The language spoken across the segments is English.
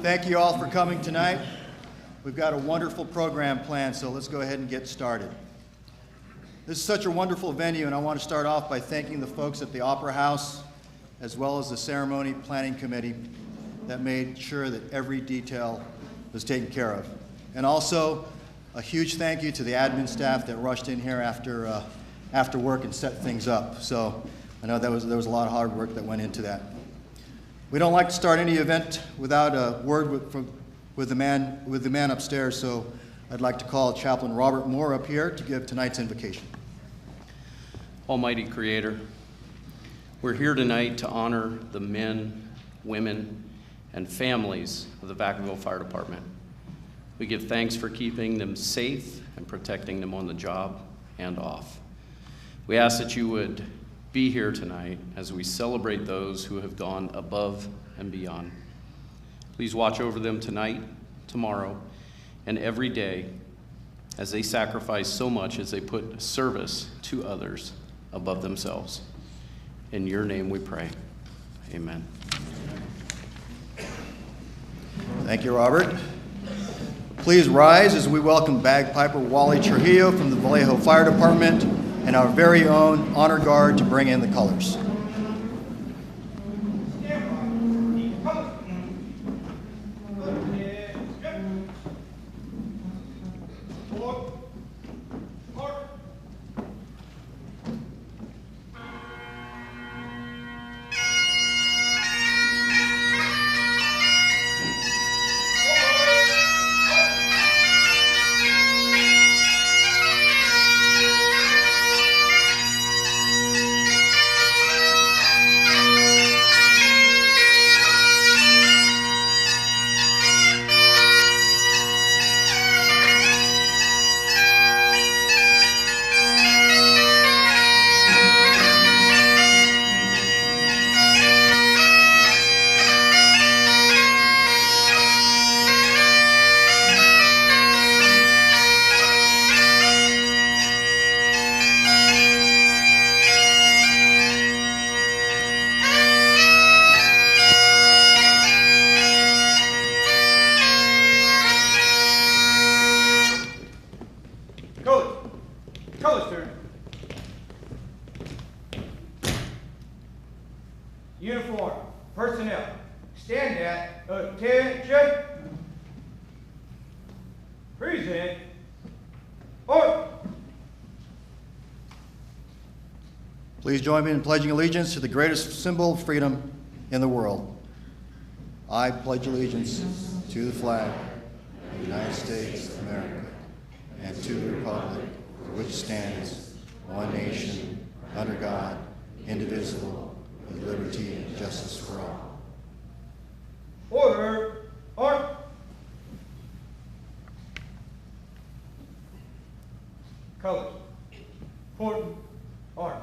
Thank you all for coming tonight. We've got a wonderful program planned, so let's go ahead and get started. This is such a wonderful venue, and I want to start off by thanking the folks at the Opera House, as well as the Ceremony Planning Committee that made sure that every detail was taken care of. And also, a huge thank you to the admin staff that rushed in here after work and set things up. So I know there was a lot of hard work that went into that. We don't like to start any event without a word with the man upstairs, so I'd like to call Chaplain Robert Moore up here to give tonight's invocation. Almighty Creator, we're here tonight to honor the men, women, and families of the Vacaville Fire Department. We give thanks for keeping them safe and protecting them on the job and off. We ask that you would be here tonight as we celebrate those who have gone above and beyond. Please watch over them tonight, tomorrow, and every day as they sacrifice so much as they put service to others above themselves. In your name we pray. Amen. Thank you, Robert. Please rise as we welcome bagpiper Wally Trujillo from the Vallejo Fire Department and our very own honor guard to bring in the colors. Uniform, personnel, stand at attention. Present. Order. Please join me in pledging allegiance to the greatest symbol of freedom in the world. I pledge allegiance to the flag of the United States of America and to the republic for which stands one nation, under God, indivisible, with liberty and justice for all. Order. Order. Colors. Important. Order.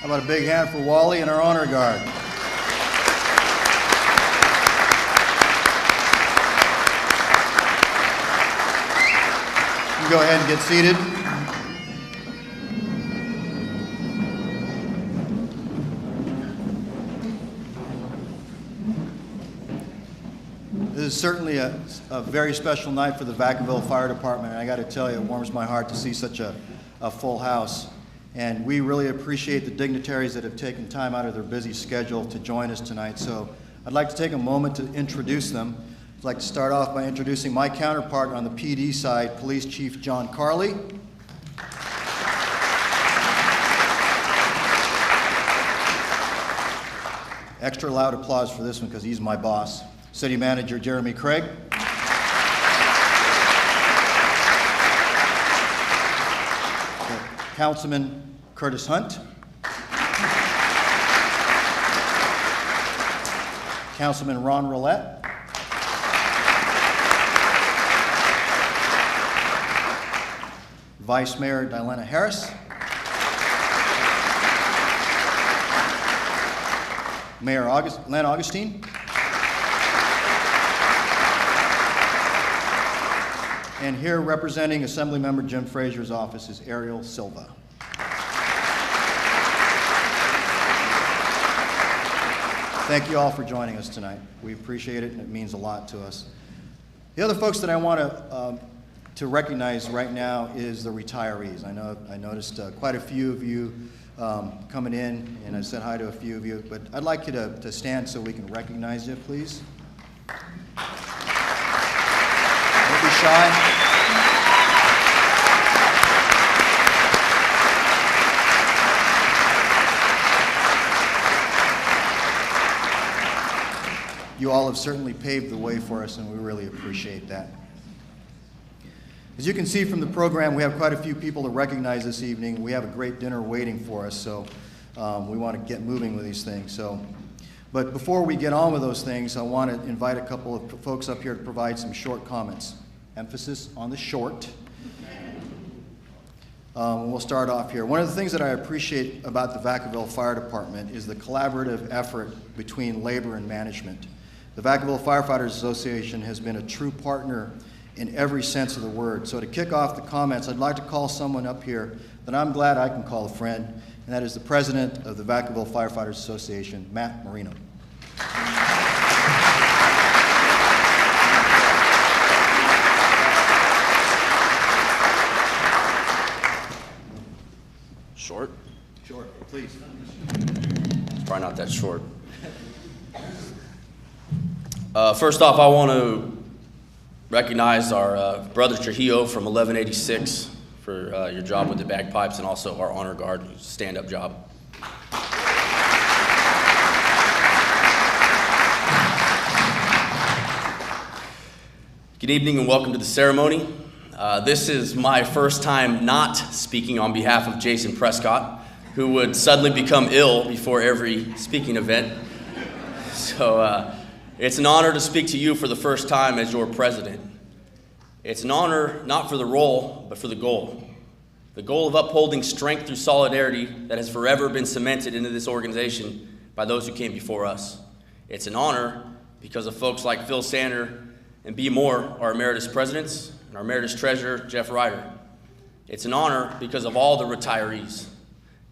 How about a big hand for Wally and our honor guard? You can go ahead and get seated. This is certainly a very special night for the Vacaville Fire Department, and I got to tell you, it warms my heart to see such a full house. And we really appreciate the dignitaries that have taken time out of their busy schedule to join us tonight. So I'd like to take a moment to introduce them. I'd like to start off by introducing my counterpart on the PD side, Police Chief John Carley. Extra loud applause for this one because he's my boss. City Manager Jeremy Craig. Councilman Curtis Hunt. Councilman Ron Roulette. Vice Mayor Diana Harris. Mayor Len Augustine. And here representing Assemblymember Jim Frazier's office is Ariel Silva. Thank you all for joining us tonight. We appreciate it and it means a lot to us. The other folks that I want to recognize right now is the retirees. I noticed quite a few of you coming in, and I said hi to a few of you, but I'd like you to stand so we can recognize you, please. Don't be shy. You all have certainly paved the way for us, and we really appreciate that. As you can see from the program, we have quite a few people to recognize this evening. We have a great dinner waiting for us, so we want to get moving with these things. But before we get on with those things, I want to invite a couple of folks up here to provide some short comments. Emphasis on the short. We'll start off here. One of the things that I appreciate about the Vacaville Fire Department is the collaborative effort between labor and management. The Vacaville Firefighters Association has been a true partner in every sense of the word. So to kick off the comments, I'd like to call someone up here that I'm glad I can call a friend, and that is the president of the Vacaville Firefighters Association, Matt Marino. Short? Short, please. It's probably not that short. First off, I want to recognize our brother Trujillo from 1186 for your job with the bagpipes, and also our honor guard, stand-up job. Good evening and welcome to the ceremony. This is my first time not speaking on behalf of Jason Prescott, who would suddenly become ill before every speaking event. So it's an honor to speak to you for the first time as your president. It's an honor not for the role, but for the goal. The goal of upholding strength through solidarity that has forever been cemented into this organization by those who came before us. It's an honor because of folks like Phil Sander and B. Moore, our emeritus presidents, and our emeritus treasurer, Jeff Ryder. It's an honor because of all the retirees.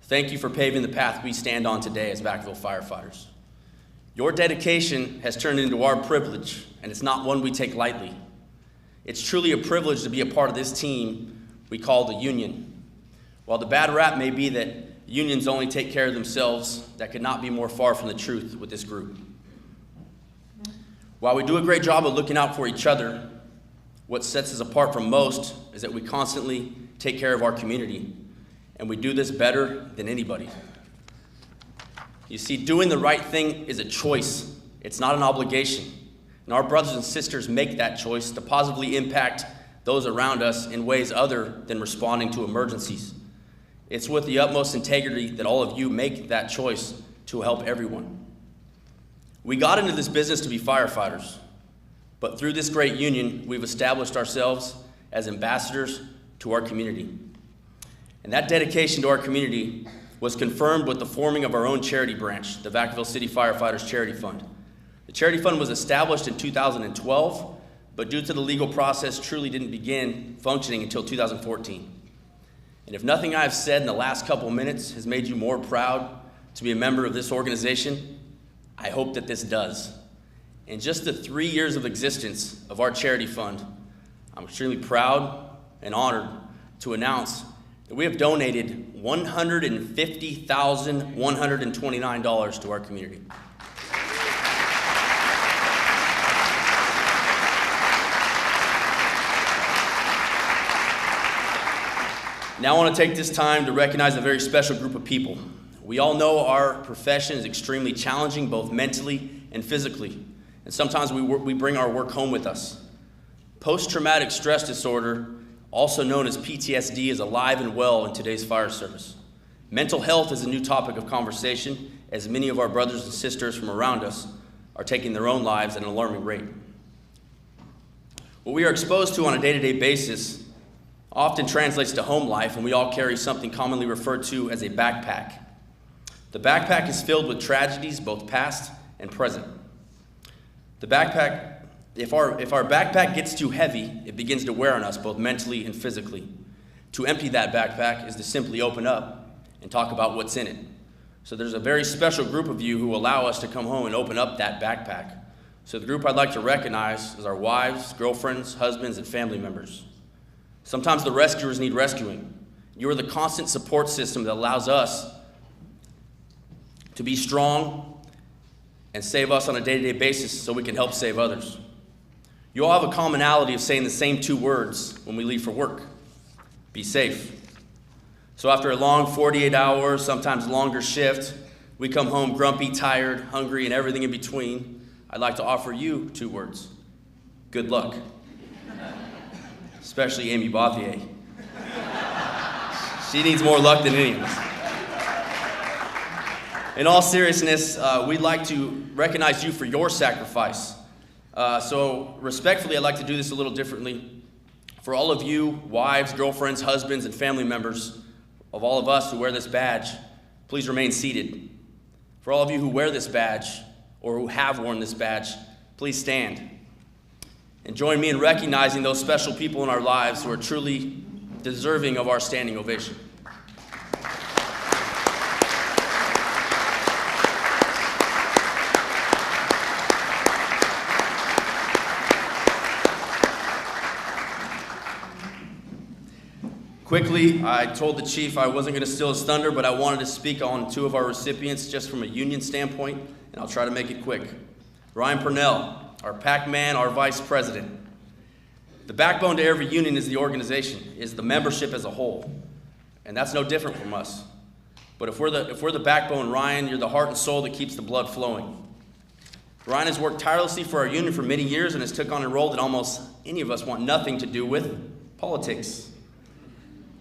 Thank you for paving the path we stand on today as Vacaville firefighters. Your dedication has turned into our privilege, and it's not one we take lightly. It's truly a privilege to be a part of this team we call the union. While the bad rap may be that unions only take care of themselves, that could not be more far from the truth with this group. While we do a great job of looking out for each other, what sets us apart from most is that we constantly take care of our community, and we do this better than anybody. You see, doing the right thing is a choice. It's not an obligation. And our brothers and sisters make that choice to positively impact those around us in ways other than responding to emergencies. It's with the utmost integrity that all of you make that choice to help everyone. We got into this business to be firefighters, but through this great union, we've established ourselves as ambassadors to our community. And that dedication to our community was confirmed with the forming of our own charity branch, the Vacaville City Firefighters Charity Fund. The Charity Fund was established in 2012, but due to the legal process, truly didn't begin functioning until 2014. And if nothing I've said in the last couple minutes has made you more proud to be a member of this organization, I hope that this does. In just the 3 years of existence of our charity fund, I'm extremely proud and honored to announce that we have donated $150,129 to our community. Now I want to take this time to recognize a very special group of people. We all know our profession is extremely challenging, both mentally and physically, and sometimes we bring our work home with us. Post-traumatic stress disorder, also known as PTSD, is alive and well in today's fire service. Mental health is a new topic of conversation, as many of our brothers and sisters from around us are taking their own lives at an alarming rate. What we are exposed to on a day-to-day basis often translates to home life, and we all carry something commonly referred to as a backpack. The backpack is filled with tragedies, both past and present. The backpack, if our backpack gets too heavy, it begins to wear on us, both mentally and physically. To empty that backpack is to simply open up and talk about what's in it. So there's a very special group of you who allow us to come home and open up that backpack. So the group I'd like to recognize is our wives, girlfriends, husbands, and family members. Sometimes the rescuers need rescuing. You are the constant support system that allows us to be strong and save us on a day-to-day basis so we can help save others. You all have a commonality of saying the same two words when we leave for work: be safe. So after a long 48 hours, sometimes longer shift, we come home grumpy, tired, hungry, and everything in between. I'd like to offer you two words: good luck. Especially Amy Bothier. She needs more luck than any of us. In all seriousness, we'd like to recognize you for your sacrifice. So respectfully, I'd like to do this a little differently. For all of you, wives, girlfriends, husbands, and family members of all of us who wear this badge, please remain seated. For all of you who wear this badge or who have worn this badge, please stand. And join me in recognizing those special people in our lives who are truly deserving of our standing ovation. Quickly, I told the chief I wasn't going to steal his thunder, but I wanted to speak on two of our recipients just from a union standpoint, and I'll try to make it quick. Ryan Purnell, our Pac-Man, our vice president. The backbone to every union is the organization, is the membership as a whole. And that's no different from us. But if we're the backbone, Ryan, you're the heart and soul that keeps the blood flowing. Ryan has worked tirelessly for our union for many years and has took on a role that almost any of us want nothing to do with: politics.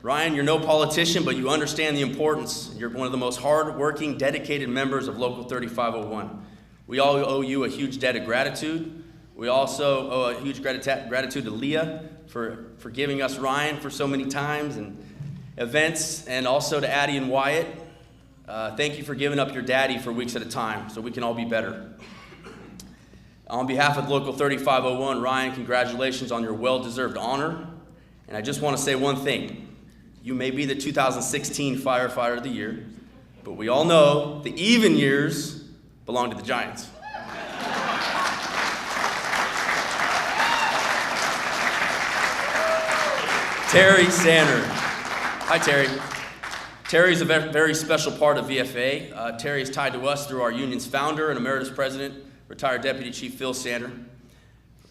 Ryan, you're no politician, but you understand the importance. You're one of the most hard-working, dedicated members of Local 3501. We all owe you a huge debt of gratitude. We also owe a huge gratitude to Leah for giving us Ryan for so many times and events, and also to Addie and Wyatt. Thank you for giving up your daddy for weeks at a time so we can all be better. On behalf of Local 3501, Ryan, congratulations on your well-deserved honor. And I just want to say one thing. You may be the 2016 Firefighter of the Year, but we all know the even years belong to the Giants. Terry Sander. Hi, Terry. Terry's a very special part of VFA. Terry is tied to us through our union's founder and emeritus president, retired Deputy Chief Phil Sander.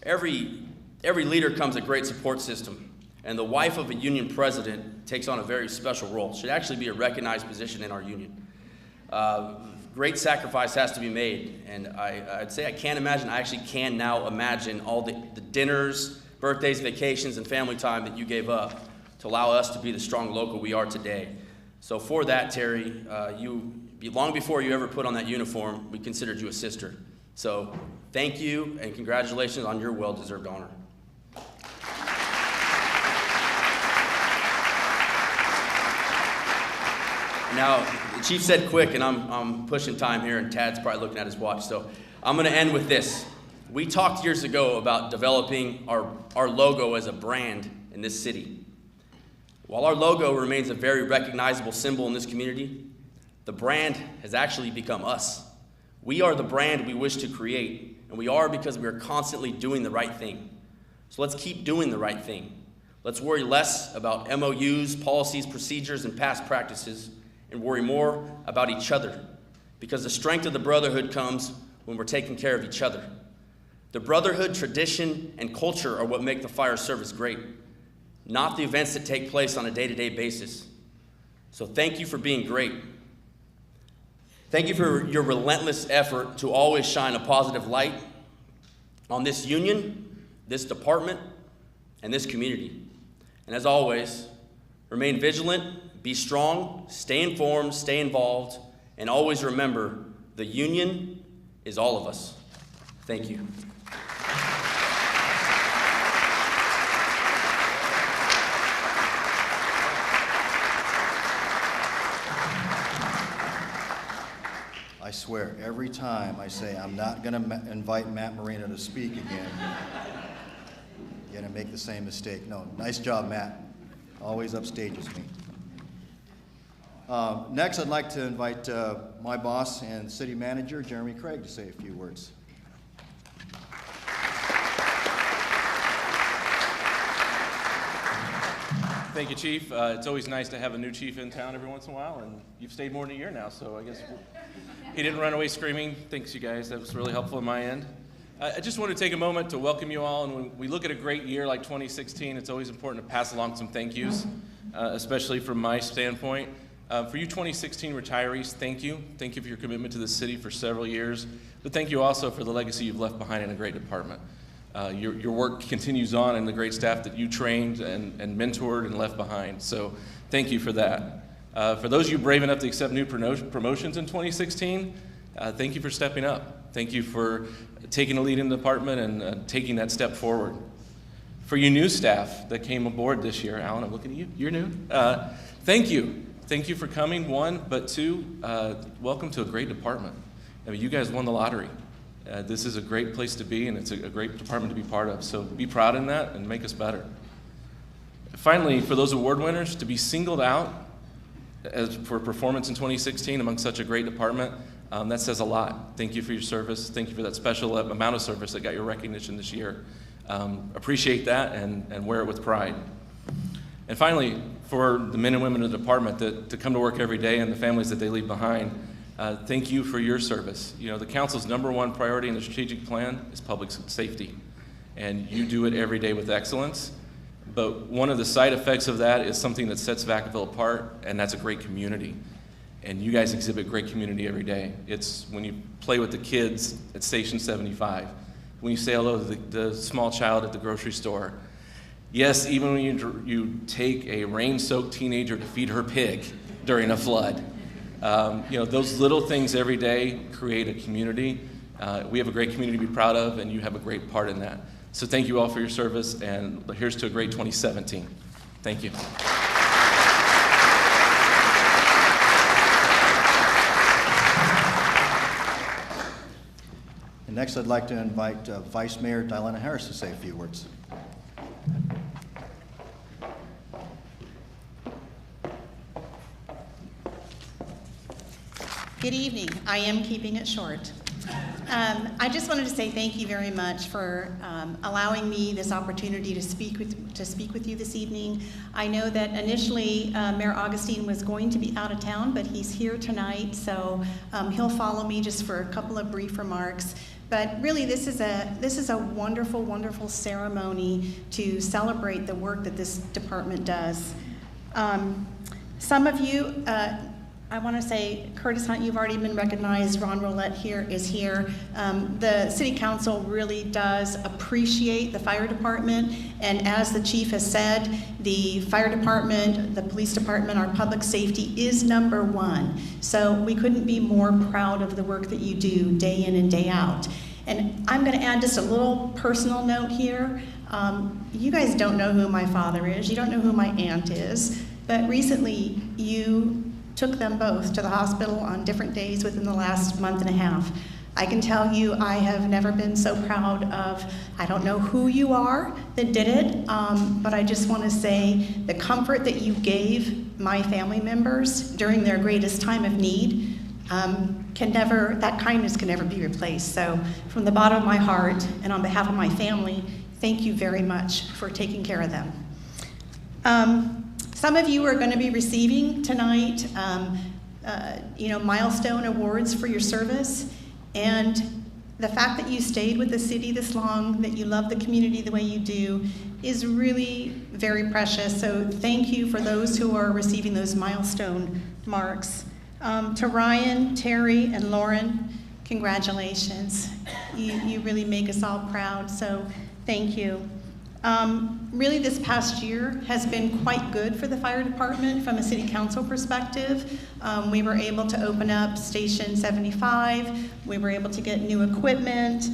Every leader comes a great support system, and the wife of a union president takes on a very special role. Should actually be a recognized position in our union. Great sacrifice has to be made, and I'd say I actually can now imagine all the dinners, birthdays, vacations, and family time that you gave up to allow us to be the strong local we are today. So for that, Terry, long before you ever put on that uniform, we considered you a sister. So thank you, and congratulations on your well-deserved honor. Now, the chief said quick, and I'm pushing time here, and Tad's probably looking at his watch, so I'm going to end with this. We talked years ago about developing our logo as a brand in this city. While our logo remains a very recognizable symbol in this community, the brand has actually become us. We are the brand we wish to create, and we are because we are constantly doing the right thing. So let's keep doing the right thing. Let's worry less about MOUs, policies, procedures, and past practices, and worry more about each other, because the strength of the brotherhood comes when we're taking care of each other. The brotherhood, tradition, and culture are what make the fire service great, not the events that take place on a day-to-day basis. So thank you for being great. Thank you for your relentless effort to always shine a positive light on this union, this department, and this community. And as always, remain vigilant, be strong, stay informed, stay involved, and always remember, the union is all of us. Thank you. I swear, every time I say I'm not going to invite Matt Marino to speak again, you're going to make the same mistake. No, nice job, Matt. Always upstages me. Next, I'd like to invite my boss and city manager, Jeremy Craig, to say a few words. Thank you, Chief. It's always nice to have a new chief in town every once in a while, and you've stayed more than a year now, so I guess he didn't run away screaming. Thanks, you guys. That was really helpful on my end. I just want to take a moment to welcome you all, and when we look at a great year like 2016, it's always important to pass along some thank yous, especially from my standpoint. For you 2016 retirees, thank you. Thank you for your commitment to the city for several years, but thank you also for the legacy you've left behind in a great department. Your work continues on and the great staff that you trained and mentored and left behind. So thank you for that. For those of you brave enough to accept new promotions in 2016, thank you for stepping up. Thank you for taking a lead in the department and taking that step forward. For you new staff that came aboard this year, Alan, I'm looking at you, you're new. Thank you. Thank you for coming, one, but two, welcome to a great department. I mean, you guys won the lottery. This is a great place to be, and it's a great department to be part of. So be proud in that and make us better. Finally, for those award winners, to be singled out for performance in 2016 among such a great department, that says a lot. Thank you for your service. Thank you for that special amount of service that got your recognition this year. Appreciate that and wear it with pride. And finally, for the men and women of the department to come to work every day and the families that they leave behind, thank you for your service. You know, the council's #1 priority in the strategic plan is public safety, and you do it every day with excellence. But one of the side effects of that is something that sets Vacaville apart, and that's a great community. And you guys exhibit great community every day. It's when you play with the kids at Station 75, when you say hello to the small child at the grocery store. Yes, even when you take a rain-soaked teenager to feed her pig during a flood. You know, those little things every day create a community. We have a great community to be proud of, and you have a great part in that. So thank you all for your service, and here's to a great 2017. Thank you. And next, I'd like to invite Vice Mayor Diana Harris to say a few words. Good evening. I am keeping it short. I just wanted to say thank you very much for allowing me this opportunity to speak with you this evening. I know that initially Mayor Augustine was going to be out of town, but he's here tonight, so he'll follow me just for a couple of brief remarks. But really, this is a wonderful, wonderful ceremony to celebrate the work that this department does. Some of you. I want to say, Curtis Hunt, you've already been recognized. Ron Roulette is here. The City Council really does appreciate the fire department, and as the chief has said, the fire department, the police department, our public safety is #1. So we couldn't be more proud of the work that you do day in and day out. And I'm going to add just a little personal note here. You guys don't know who my father is. You don't know who my aunt is. But recently, you took them both to the hospital on different days within the last month and a half. I can tell you I have never been so proud of, I don't know who you are that did it, but I just want to say the comfort that you gave my family members during their greatest time of need, that kindness can never be replaced. So from the bottom of my heart and on behalf of my family, thank you very much for taking care of them. Some of you are going to be receiving tonight, milestone awards for your service. And the fact that you stayed with the city this long, that you love the community the way you do, is really very precious. So thank you for those who are receiving those milestone marks. To Ryan, Terry, and Lauren, congratulations. You really make us all proud, so thank you. Really, this past year has been quite good for the fire department from a city council perspective. We were able to open up Station 75. We were able to get new equipment.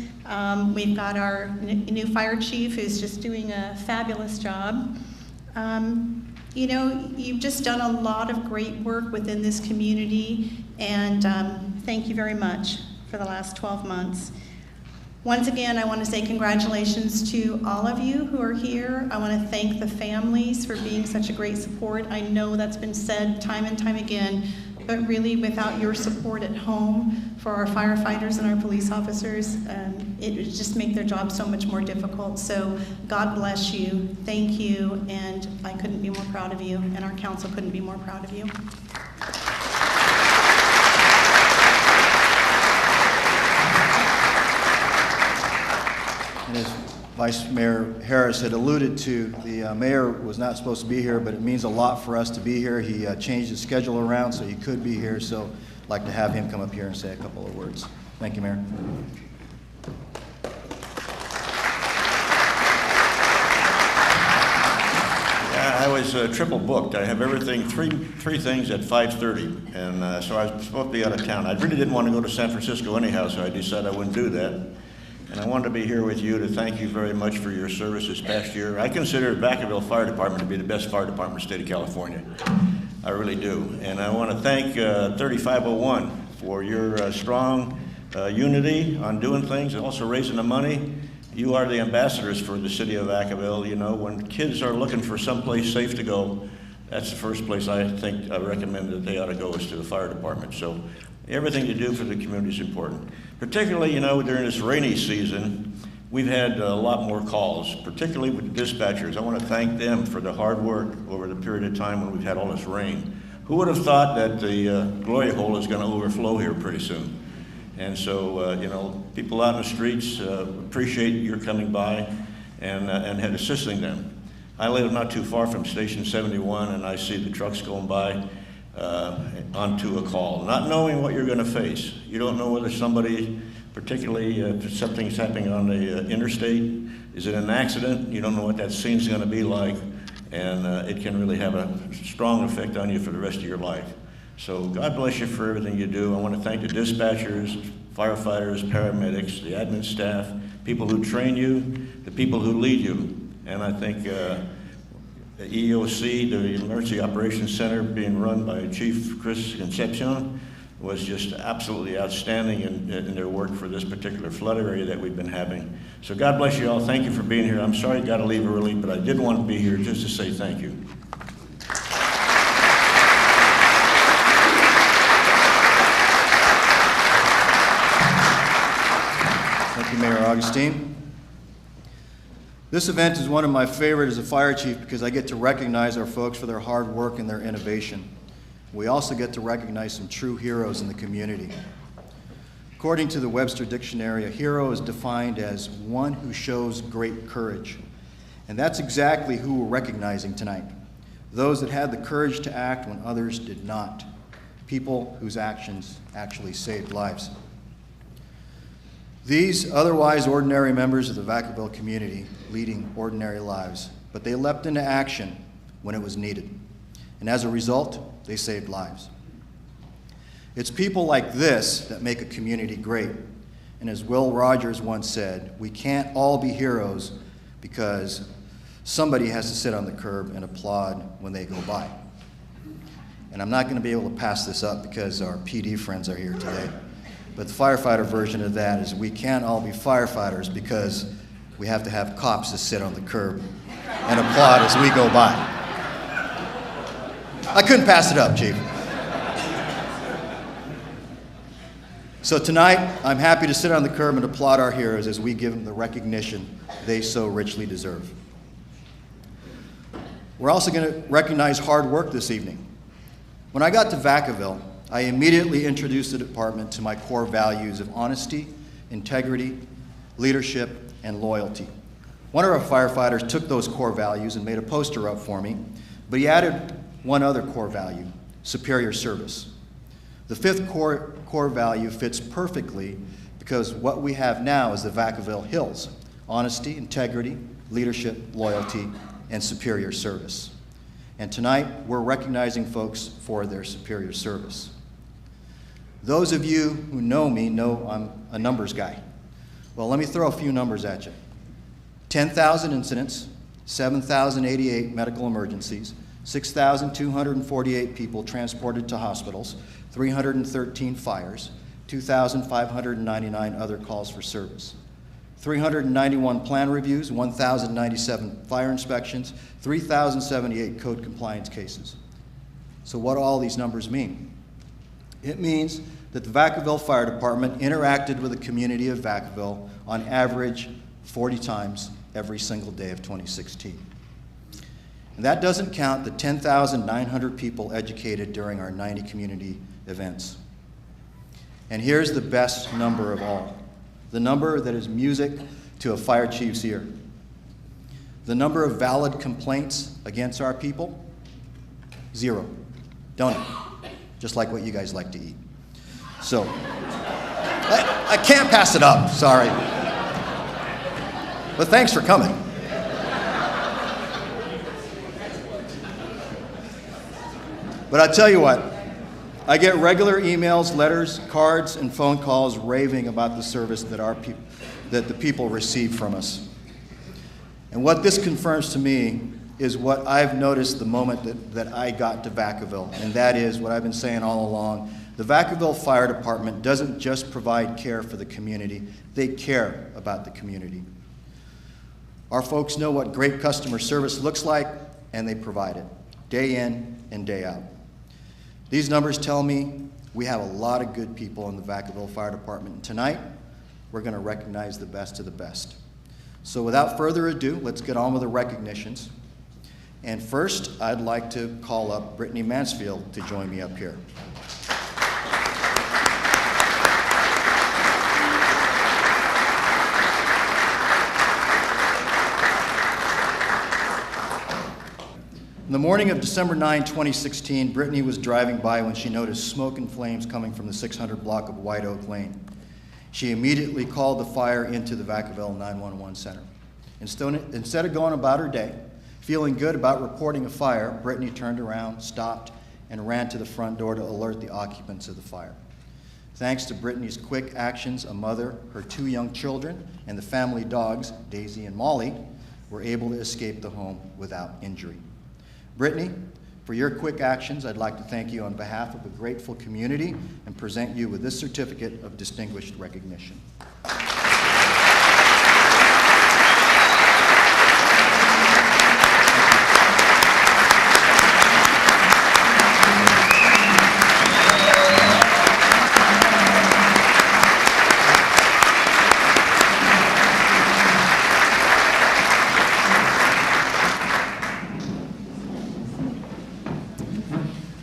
We've got our new fire chief who's just doing a fabulous job. You've just done a lot of great work within this community, and thank you very much for the last 12 months. Once again, I want to say congratulations to all of you who are here. I want to thank the families for being such a great support. I know that's been said time and time again, but really without your support at home for our firefighters and our police officers, it would just make their job so much more difficult. So God bless you, thank you, and I couldn't be more proud of you, and our council couldn't be more proud of you. And as Vice Mayor Harris had alluded to, the mayor was not supposed to be here, but it means a lot for us to be here. He changed his schedule around so he could be here, so I'd like to have him come up here and say a couple of words. Thank you, Mayor. Yeah, I was triple booked. I have everything, three things at 5:30, and so I was supposed to be out of town. I really didn't want to go to San Francisco anyhow, so I decided I wouldn't do that. And I wanted to be here with you to thank you very much for your service this past year. I consider Vacaville Fire Department to be the best fire department in the state of California. I really do. And I want to thank 3501 for your strong unity on doing things and also raising the money. You are the ambassadors for the city of Vacaville. You know, when kids are looking for someplace safe to go, that's the first place I think I recommend that they ought to go is to the fire department. So everything you do for the community is important. Particularly, you know, during this rainy season, we've had a lot more calls, particularly with the dispatchers. I want to thank them for the hard work over the period of time when we've had all this rain. Who would have thought that the glory hole is going to overflow here pretty soon? And so, people out in the streets appreciate your coming by and assisting them. I live not too far from Station 71, and I see the trucks going by onto a call, not knowing what you're going to face. You don't know whether somebody, particularly if something's happening on the interstate, is it an accident? You don't know what that scene's going to be like, and it can really have a strong effect on you for the rest of your life. So God bless you for everything you do. I want to thank the dispatchers, firefighters, paramedics, the admin staff, people who train you, the people who lead you, and I think the EOC, the Emergency Operations Center, being run by Chief Chris Concepcion, was just absolutely outstanding in their work for this particular flood area that we've been having. So God bless you all. Thank you for being here. I'm sorry you got to leave early, but I did want to be here just to say thank you. Thank you, Mayor Augustine. This event is one of my favorite as a fire chief because I get to recognize our folks for their hard work and their innovation. We also get to recognize some true heroes in the community. According to the Webster Dictionary, a hero is defined as one who shows great courage. And that's exactly who we're recognizing tonight. Those that had the courage to act when others did not. People whose actions actually saved lives. These otherwise ordinary members of the Vacaville community leading ordinary lives, but they leapt into action when it was needed. And as a result, they saved lives. It's people like this that make a community great. And as Will Rogers once said, we can't all be heroes because somebody has to sit on the curb and applaud when they go by. and I'm not going to be able to pass this up because our PD friends are here today. But the firefighter version of that is we can't all be firefighters because we have to have cops that sit on the curb and applaud as we go by. I couldn't pass it up, Chief. So tonight, I'm happy to sit on the curb and applaud our heroes as we give them the recognition they so richly deserve. We're also going to recognize hard work this evening. When I got to Vacaville, I immediately introduced the department to my core values of honesty, integrity, leadership, and loyalty. One of our firefighters took those core values and made a poster up for me, but he added one other core value, superior service. The fifth core value fits perfectly because what we have now is the Vacaville Hills: honesty, integrity, leadership, loyalty, and superior service. And tonight, we're recognizing folks for their superior service. Those of you who know me know I'm a numbers guy. Well, let me throw a few numbers at you. 10,000 incidents, 7,088 medical emergencies, 6,248 people transported to hospitals, 313 fires, 2,599 other calls for service, 391 plan reviews, 1,097 fire inspections, 3,078 code compliance cases. So what do all these numbers mean? It means that the Vacaville Fire Department interacted with the community of Vacaville on average 40 times every single day of 2016. And that doesn't count the 10,900 people educated during our 90 community events. And here's the best number of all, the number that is music to a fire chief's ear. The number of valid complaints against our people, 0. Don't it? Just like what you guys like to eat. So, I can't pass it up, sorry. But thanks for coming. But I tell you what, I get regular emails, letters, cards, and phone calls raving about the service that the people receive from us. And what this confirms to me is what I've noticed the moment that I got to Vacaville, and that is what I've been saying all along. The Vacaville Fire Department doesn't just provide care for the community, they care about the community. Our folks know what great customer service looks like, and they provide it, day in and day out. These numbers tell me we have a lot of good people in the Vacaville Fire Department, and tonight we're going to recognize the best of the best. So without further ado, let's get on with the recognitions. And first, I'd like to call up Brittany Mansfield to join me up here. In the morning of December 9, 2016, Brittany was driving by when she noticed smoke and flames coming from the 600 block of White Oak Lane. She immediately called the fire into the Vacaville 911 center. Instead of going about her day, feeling good about reporting a fire, Brittany turned around, stopped, and ran to the front door to alert the occupants of the fire. Thanks to Brittany's quick actions, a mother, her 2 young children, and the family dogs, Daisy and Molly, were able to escape the home without injury. Brittany, for your quick actions, I'd like to thank you on behalf of a grateful community and present you with this certificate of distinguished recognition.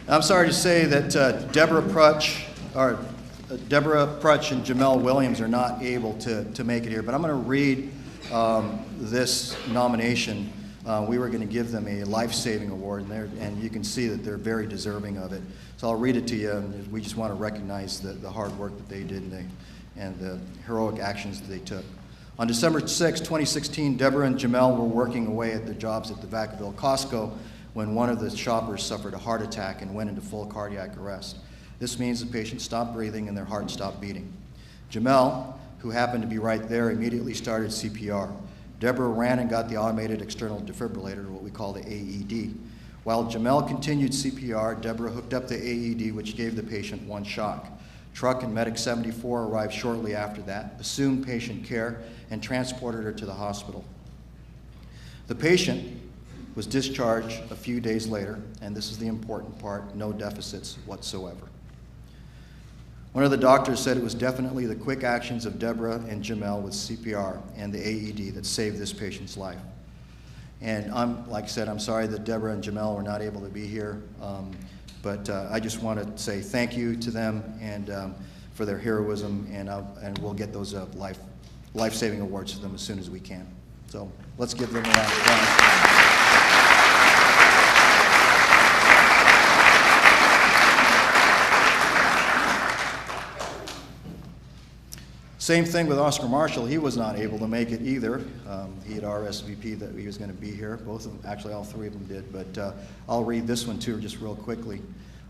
I'm sorry to say that Deborah Prutch and Jamel Williams are not able to make it here, but I'm going to read this nomination. We were going to give them a life-saving award, and you can see that they're very deserving of it. So I'll read it to you, and we just want to recognize the hard work that they did and the heroic actions that they took. On December 6, 2016, Deborah and Jamel were working away at their jobs at the Vacaville Costco when one of the shoppers suffered a heart attack and went into full cardiac arrest. This means the patient stopped breathing and their heart stopped beating. Jamel, who happened to be right there, immediately started CPR. Deborah ran and got the automated external defibrillator, what we call the AED. While Jamel continued CPR, Deborah hooked up the AED, which gave the patient one shock. Truck and Medic 74 arrived shortly after that, assumed patient care, and transported her to the hospital. The patient was discharged a few days later, and this is the important part, no deficits whatsoever. One of the doctors said it was definitely the quick actions of Deborah and Jamel with CPR and the AED that saved this patient's life. And like I said, I'm sorry that Deborah and Jamel were not able to be here, but I just want to say thank you to them and for their heroism, and we'll get those life-saving awards to them as soon as we can. So let's give them a round of applause. Same thing with Oscar Marshall. He was not able to make it either. He had RSVP'd that he was going to be here. Both of them, actually all three of them did, but I'll read this one too just real quickly.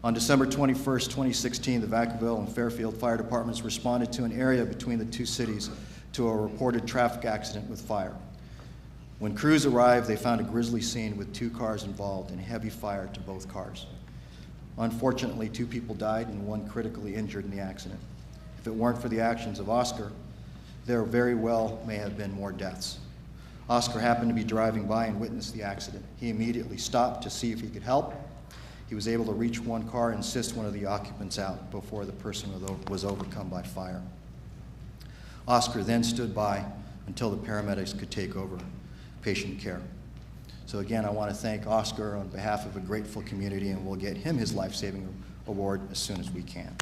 On December 21st, 2016, the Vacaville and Fairfield Fire Departments responded to an area between the two cities to a reported traffic accident with fire. When crews arrived, they found a grisly scene with 2 cars involved and heavy fire to both cars. Unfortunately, 2 people died and 1 critically injured in the accident. If it weren't for the actions of Oscar, there very well may have been more deaths. Oscar happened to be driving by and witnessed the accident. He immediately stopped to see if he could help. He was able to reach one car and assist one of the occupants out before the person was overcome by fire. Oscar then stood by until the paramedics could take over patient care. So again, I want to thank Oscar on behalf of a grateful community, and we'll get him his life-saving award as soon as we can.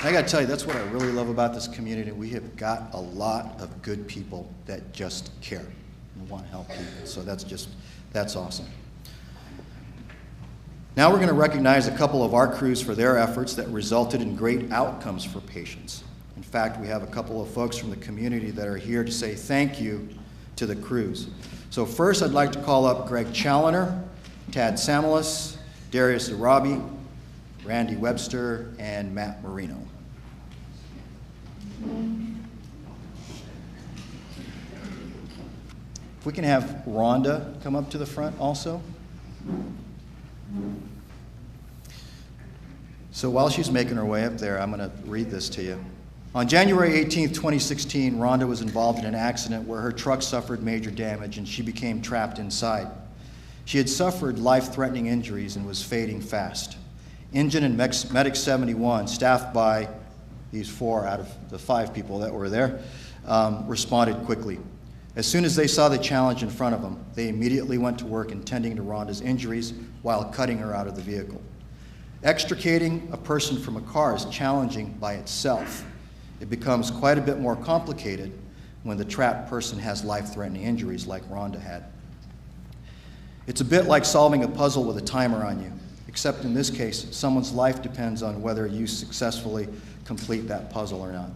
I got to tell you, that's what I really love about this community. We have got a lot of good people that just care and want to help people. So that's awesome. Now we're going to recognize a couple of our crews for their efforts that resulted in great outcomes for patients. In fact, we have a couple of folks from the community that are here to say thank you to the crews. So first, I'd like to call up Greg Challoner, Tad Samuelis, Darius Arabi, Randy Webster, and Matt Marino. If we can have Rhonda come up to the front also. So while she's making her way up there, I'm going to read this to you. On January 18th, 2016, Rhonda was involved in an accident where her truck suffered major damage and she became trapped inside. She had suffered life-threatening injuries and was fading fast. Engine and Medic 71, staffed by these 4 out of the 5 people that were there, responded quickly. As soon as they saw the challenge in front of them, they immediately went to work tending to Rhonda's injuries while cutting her out of the vehicle. Extricating a person from a car is challenging by itself. It becomes quite a bit more complicated when the trapped person has life-threatening injuries like Rhonda had. It's a bit like solving a puzzle with a timer on you, except in this case, someone's life depends on whether you successfully complete that puzzle or not.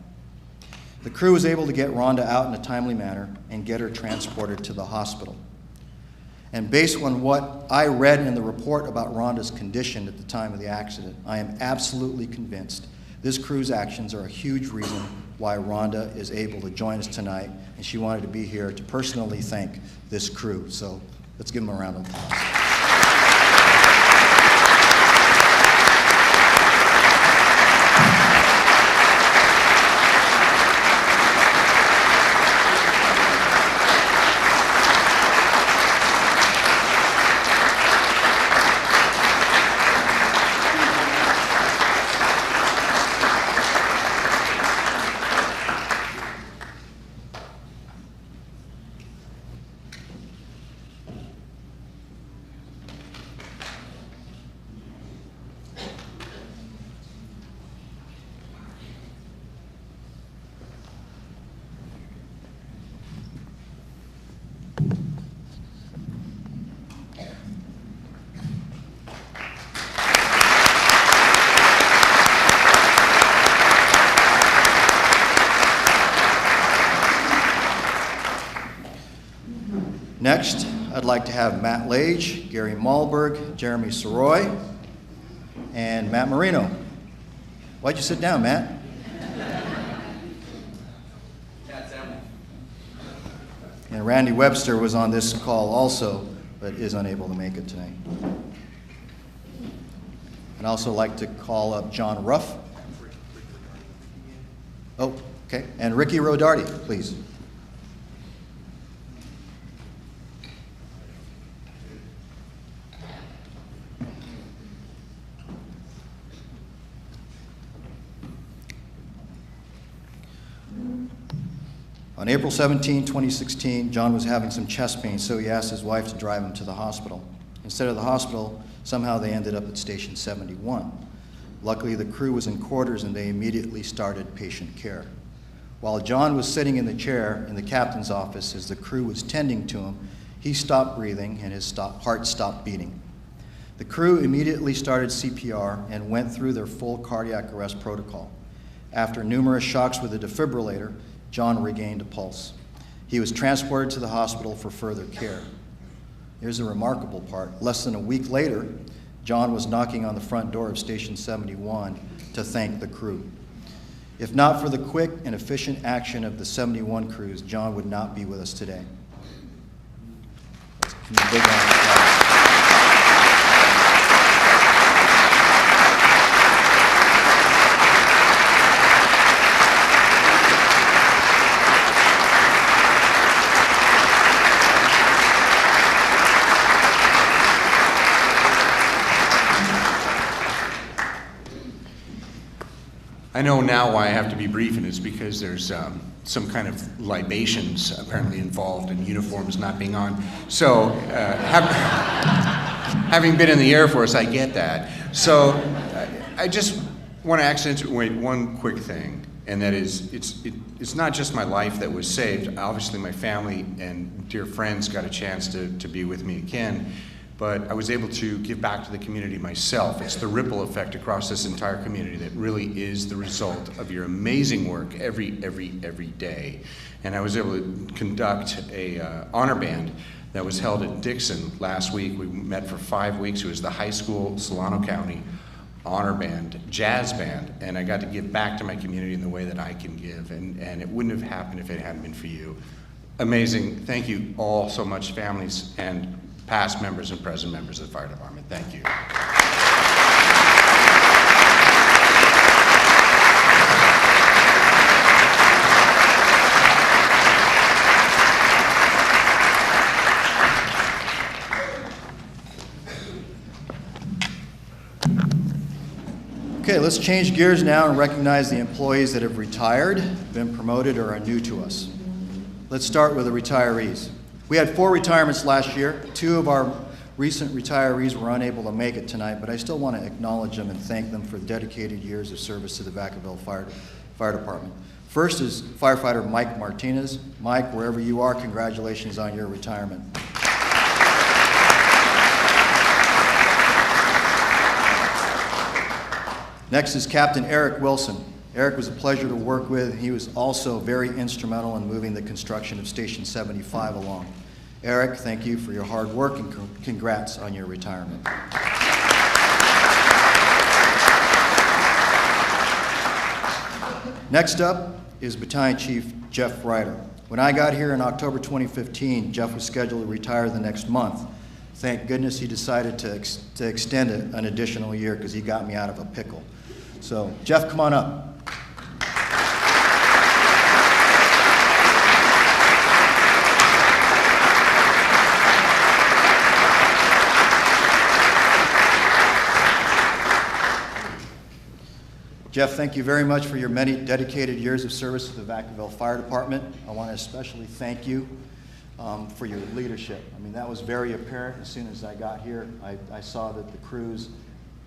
The crew was able to get Rhonda out in a timely manner and get her transported to the hospital. And based on what I read in the report about Rhonda's condition at the time of the accident, I am absolutely convinced this crew's actions are a huge reason why Rhonda is able to join us tonight, and she wanted to be here to personally thank this crew. So let's give them a round of applause. Next, I'd like to have Matt Lage, Gary Malberg, Jeremy Soroy, and Matt Marino. Why'd you sit down, Matt? Tad Samuelis. And Randy Webster was on this call also, but is unable to make it tonight. I'd also like to call up John Ruff. Oh, okay. And Ricky Rodardi, please. On April 17, 2016, John was having some chest pain, so he asked his wife to drive him to the hospital. Instead of the hospital, somehow they ended up at Station 71. Luckily, the crew was in quarters and they immediately started patient care. While John was sitting in the chair in the captain's office as the crew was tending to him, he stopped breathing and his heart stopped beating. The crew immediately started CPR and went through their full cardiac arrest protocol. After numerous shocks with a defibrillator, John regained a pulse. He was transported to the hospital for further care. Here's the remarkable part. Less than a week later, John was knocking on the front door of Station 71 to thank the crew. If not for the quick and efficient action of the 71 crews, John would not be with us today. Give me a big round of applause. I know now why I have to be brief, and it's because there's some kind of libations apparently involved in uniforms not being on. So, having been in the Air Force, I get that. So, I just want to accentuate one quick thing, and that is, it's not just my life that was saved. Obviously, my family and dear friends got a chance to be with me again. But I was able to give back to the community myself. It's the ripple effect across this entire community that really is the result of your amazing work every day. And I was able to conduct a honor band that was held at Dixon last week. We met for 5 weeks. It was the high school, Solano County honor band, jazz band, and I got to give back to my community in the way that I can give. And it wouldn't have happened if it hadn't been for you. Amazing. Thank you all so much, families and past members and present members of the fire department. Thank you. Okay, let's change gears now and recognize the employees that have retired, been promoted, or are new to us. Let's start with the retirees. We had 4 retirements last year. 2 of our recent retirees were unable to make it tonight, but I still want to acknowledge them and thank them for dedicated years of service to the Vacaville Fire Department. First is firefighter Mike Martinez. Mike, wherever you are, congratulations on your retirement. Next is Captain Eric Wilson. Eric was a pleasure to work with. He was also very instrumental in moving the construction of Station 75 along. Eric, thank you for your hard work and congrats on your retirement. Next up is Battalion Chief Jeff Ryder. When I got here in October 2015, Jeff was scheduled to retire the next month. Thank goodness he decided to extend it an additional year because he got me out of a pickle. So, Jeff, come on up. Jeff, thank you very much for your many dedicated years of service to the Vacaville Fire Department. I want to especially thank you for your leadership. I mean, that was very apparent as soon as I got here. I saw that the crews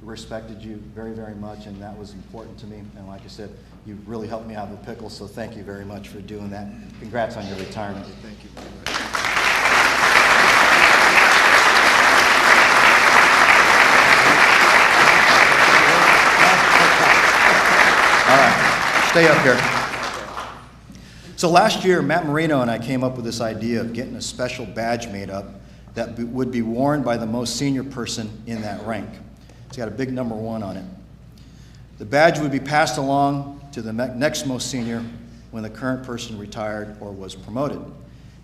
respected you very, very much, and that was important to me. And like I said, you really helped me out of the pickle, so thank you very much for doing that. Congrats on your retirement. Thank you very much. All right, stay up here. So last year, Matt Marino and I came up with this idea of getting a special badge made up that would be worn by the most senior person in that rank. It's got a big number 1 on it. The badge would be passed along to the next most senior when the current person retired or was promoted.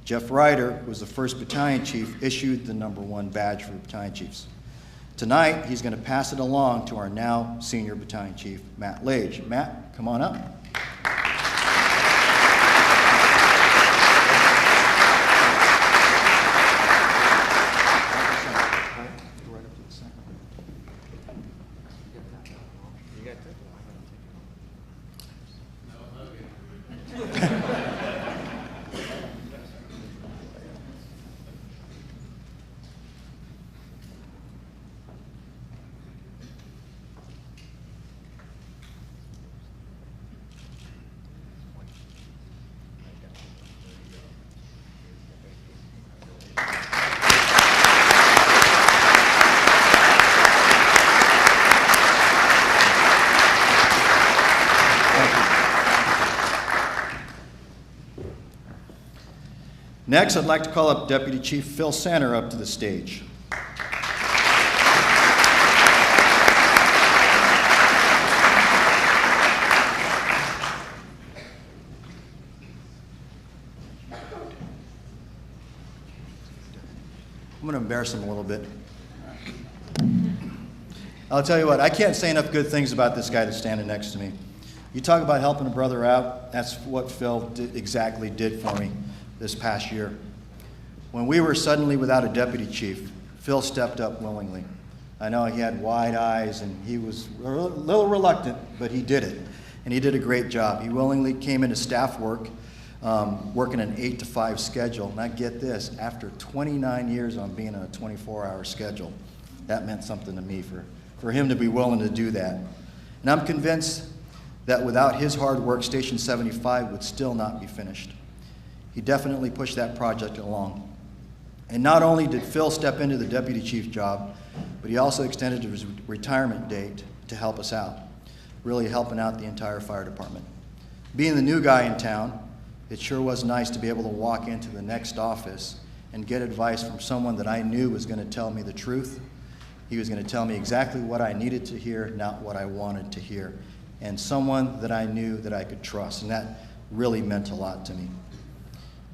Jeff Ryder, who was the first battalion chief, issued the #1 badge for battalion chiefs. Tonight, he's going to pass it along to our now senior battalion chief, Matt Lage. Matt, come on up. Next, I'd like to call up Deputy Chief Phil Sanner up to the stage. I'm going to embarrass him a little bit. I'll tell you what, I can't say enough good things about this guy that's standing next to me. You talk about helping a brother out, that's what Phil exactly did for me this past year. When we were suddenly without a deputy chief, Phil stepped up willingly. I know he had wide eyes and he was a little reluctant, but he did it. And he did a great job. He willingly came into staff work, working an 8 to 5 schedule. And I get this, after 29 years on being on a 24-hour schedule, that meant something to me for him to be willing to do that. And I'm convinced that without his hard work, Station 75 would still not be finished. He definitely pushed that project along. And not only did Phil step into the deputy chief job, but he also extended his retirement date to help us out, really helping out the entire fire department. Being the new guy in town, it sure was nice to be able to walk into the next office and get advice from someone that I knew was going to tell me the truth. He was going to tell me exactly what I needed to hear, not what I wanted to hear. And someone that I knew that I could trust, and that really meant a lot to me.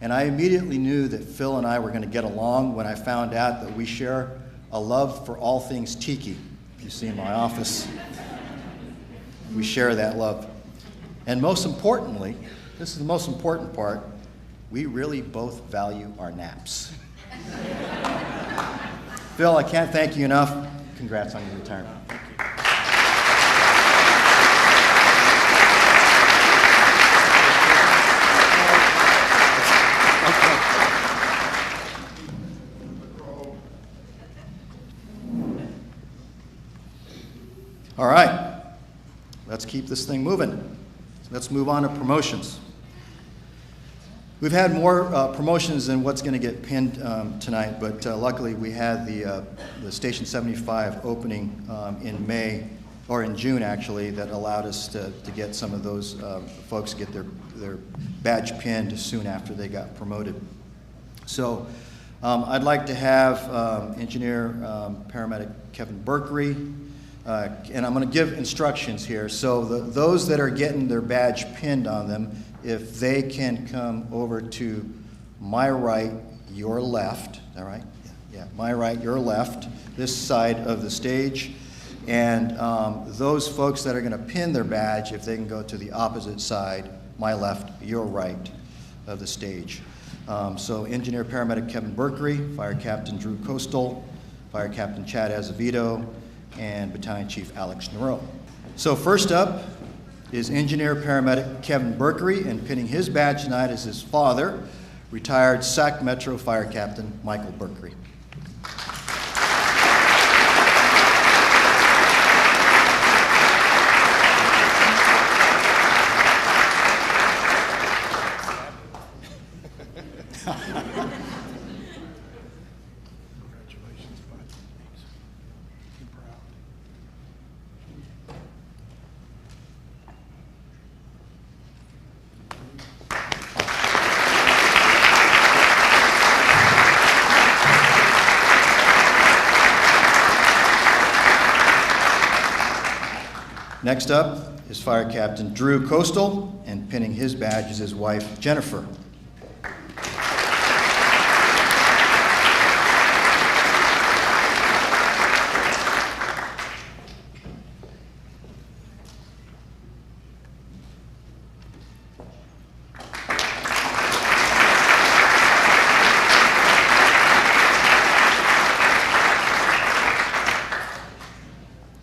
And I immediately knew that Phil and I were going to get along when I found out that we share a love for all things tiki. You see in my office, we share that love. And most importantly, this is the most important part, we really both value our naps. Phil, I can't thank you enough. Congrats on your retirement. All right, let's keep this thing moving. Let's move on to promotions. We've had more promotions than what's going to get pinned tonight, but luckily we had the Station 75 opening in May, or in June actually, that allowed us to get some of those folks get their badge pinned soon after they got promoted. So I'd like to have engineer paramedic Kevin Berkery, and I'm going to give instructions here. So those that are getting their badge pinned on them, if they can come over to my right, your left, all right? Yeah, my right, your left, this side of the stage. And those folks that are going to pin their badge, if they can go to the opposite side, my left, your right of the stage. So engineer paramedic Kevin Berkery, fire captain Drew Coastal, fire captain Chad Azevedo, and battalion chief Alex Nero. So first up is engineer paramedic Kevin Berkery, and pinning his badge tonight is his father, retired Sac Metro fire captain Michael Berkery. Next up is Fire Captain Drew Coastal, and pinning his badge is his wife, Jennifer.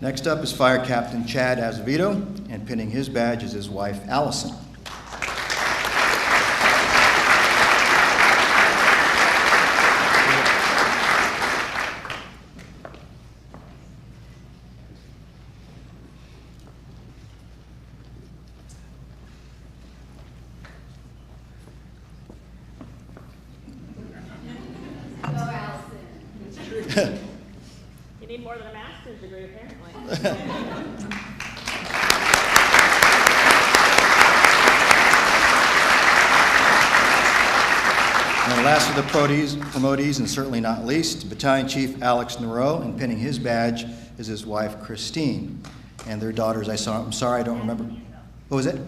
Next up is Fire Captain Chad Azevedo, and pinning his badge is his wife, Allison. You need more than a master's degree, apparently. And last of the promotees, and certainly not least, Battalion Chief Alex Nero, and pinning his badge is his wife, Christine. And their daughters, I'm sorry, I don't remember. What was it?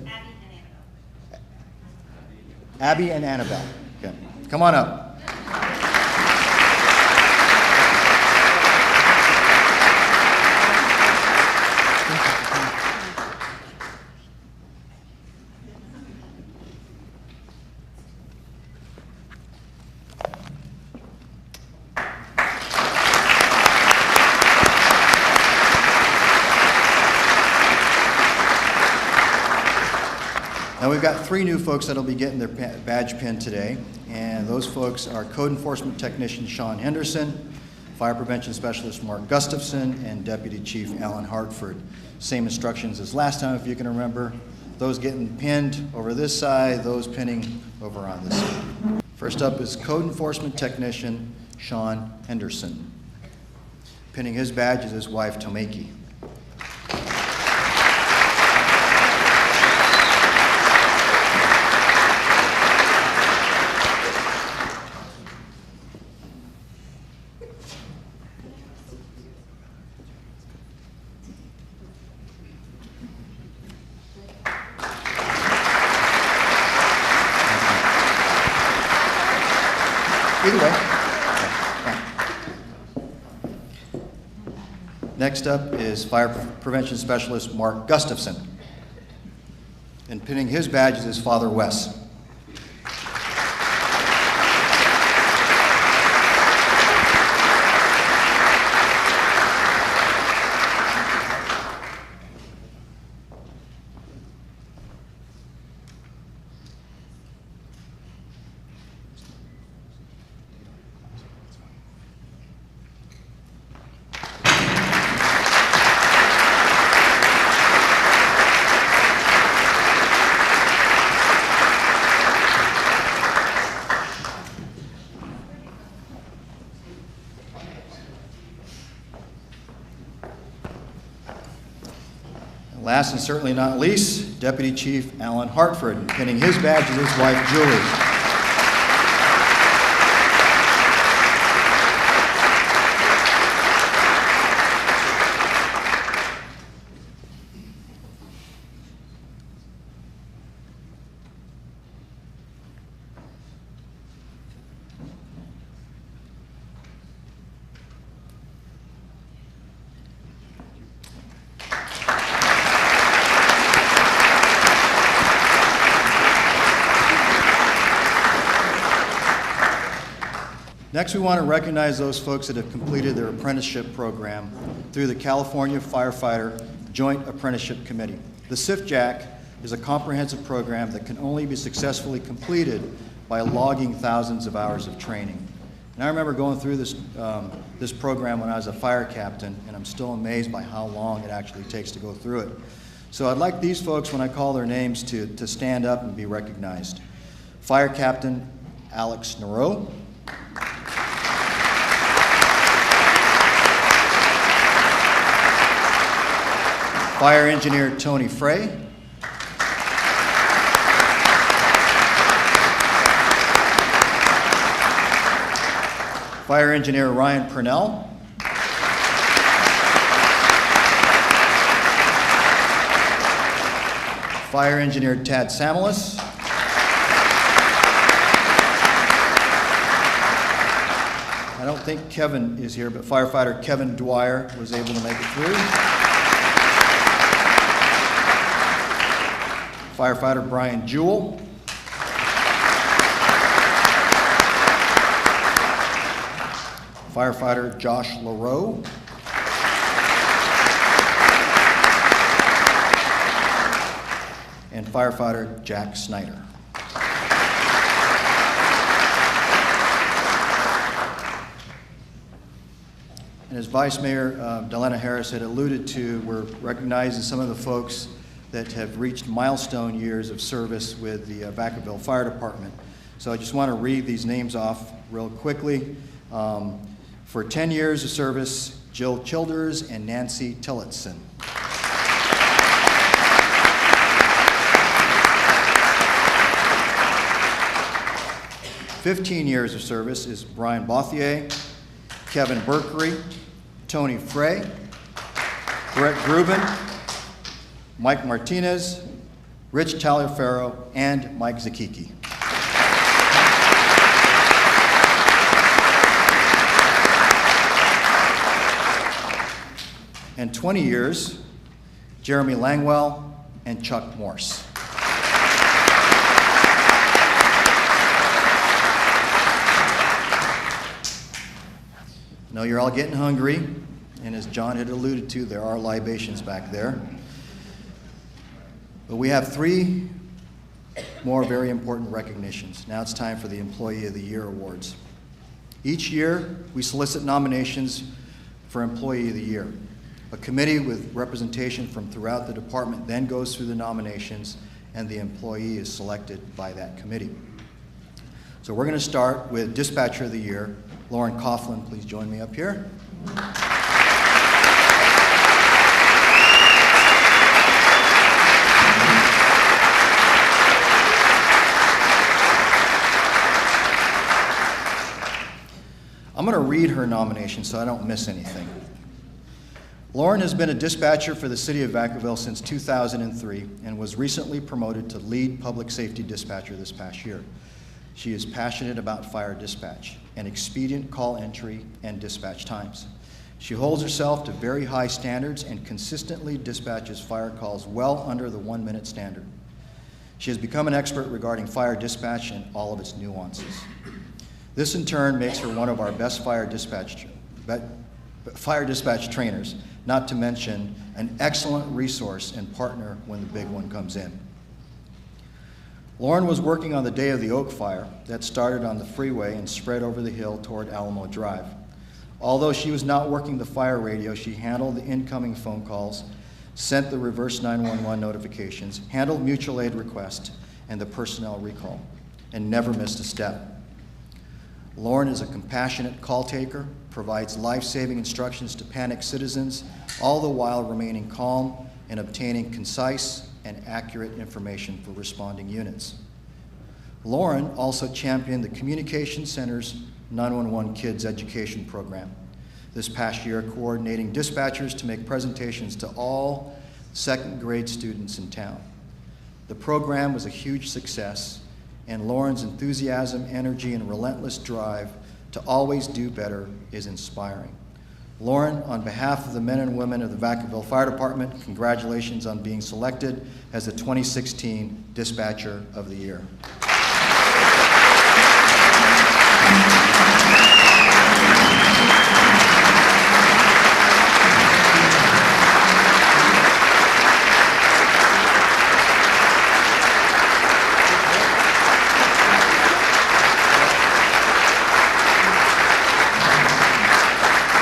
Abby and Annabelle. Okay. Come on up. Now we've got 3 new folks that'll be getting their badge pin today, and those folks are Code Enforcement Technician Sean Henderson, Fire Prevention Specialist Mark Gustafson, and Deputy Chief Alan Hartford. Same instructions as last time, if you can remember. Those getting pinned over this side, those pinning over on this side. First up is Code Enforcement Technician Sean Henderson. Pinning his badge is his wife, Tomeki. Either way. Next up is Fire Prevention Specialist Mark Gustafson. And pinning his badge is his father, Wes. Last and certainly not least, Deputy Chief Alan Hartford, pinning his badge is his wife, Julie. Next, we want to recognize those folks that have completed their apprenticeship program through the California Firefighter Joint Apprenticeship Committee. The CIFJAC is a comprehensive program that can only be successfully completed by logging thousands of hours of training. And I remember going through this program when I was a fire captain, and I'm still amazed by how long it actually takes to go through it. So I'd like these folks, when I call their names, to stand up and be recognized. Fire Captain Alex Nero. Fire Engineer Tony Frey. Fire Engineer Ryan Purnell. Fire Engineer Tad Samuelis. I don't think Kevin is here, but Firefighter Kevin Dwyer was able to make it through. Firefighter Brian Jewell. Firefighter Josh LaRoe. and firefighter Jack Snyder. And as Vice Mayor Delena Harris had alluded to, we're recognizing some of the folks that have reached milestone years of service with the Vacaville Fire Department. So I just want to read these names off real quickly. For 10 years of service, Jill Childers and Nancy Tillotson. 15 years of service is Brian Bothier, Kevin Berkery, Tony Frey, Brett Grubin, Mike Martinez, Rich Taliaferro, and Mike Zakiki. And 20 years, Jeremy Langwell and Chuck Morse. I know you're all getting hungry, and as John had alluded to, there are libations back there. But we have 3 more very important recognitions. Now it's time for the Employee of the Year Awards. Each year, we solicit nominations for Employee of the Year. A committee with representation from throughout the department then goes through the nominations, and the employee is selected by that committee. So we're going to start with Dispatcher of the Year. Lauren Coughlin, please join me up here. I'm going to read her nomination so I don't miss anything. Lauren has been a dispatcher for the City of Vacaville since 2003 and was recently promoted to lead public safety dispatcher this past year. She is passionate about fire dispatch and expedient call entry and dispatch times. She holds herself to very high standards and consistently dispatches fire calls well under the 1-minute standard. She has become an expert regarding fire dispatch and all of its nuances. This in turn makes her one of our best fire dispatch trainers, not to mention an excellent resource and partner when the big one comes in. Lauren was working on the day of the Oak Fire that started on the freeway and spread over the hill toward Alamo Drive. Although she was not working the fire radio, she handled the incoming phone calls, sent the reverse 911 notifications, handled mutual aid requests and the personnel recall, and never missed a step. Lauren is a compassionate call taker, provides life-saving instructions to panicked citizens, all the while remaining calm and obtaining concise and accurate information for responding units. Lauren also championed the Communication Center's 911 Kids Education Program this past year, coordinating dispatchers to make presentations to all second grade students in town. The program was a huge success, and Lauren's enthusiasm, energy, and relentless drive to always do better is inspiring. Lauren, on behalf of the men and women of the Vacaville Fire Department, congratulations on being selected as the 2016 Dispatcher of the Year.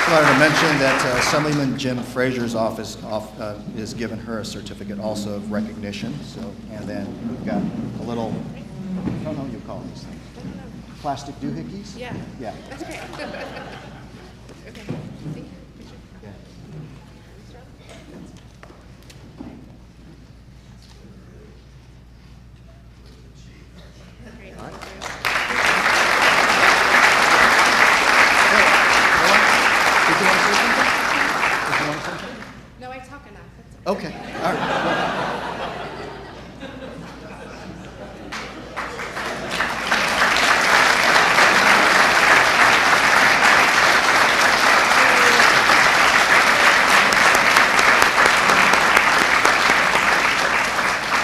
I wanted to mention that Assemblyman Jim Frazier's office has given her a certificate also of recognition. So, and then we've got a little, I don't know what you call these things. Plastic doohickeys? Yeah. Yeah. That's okay. Okay. Thank you. Yeah. Great. All right. No, I talk enough. That's Okay, all right.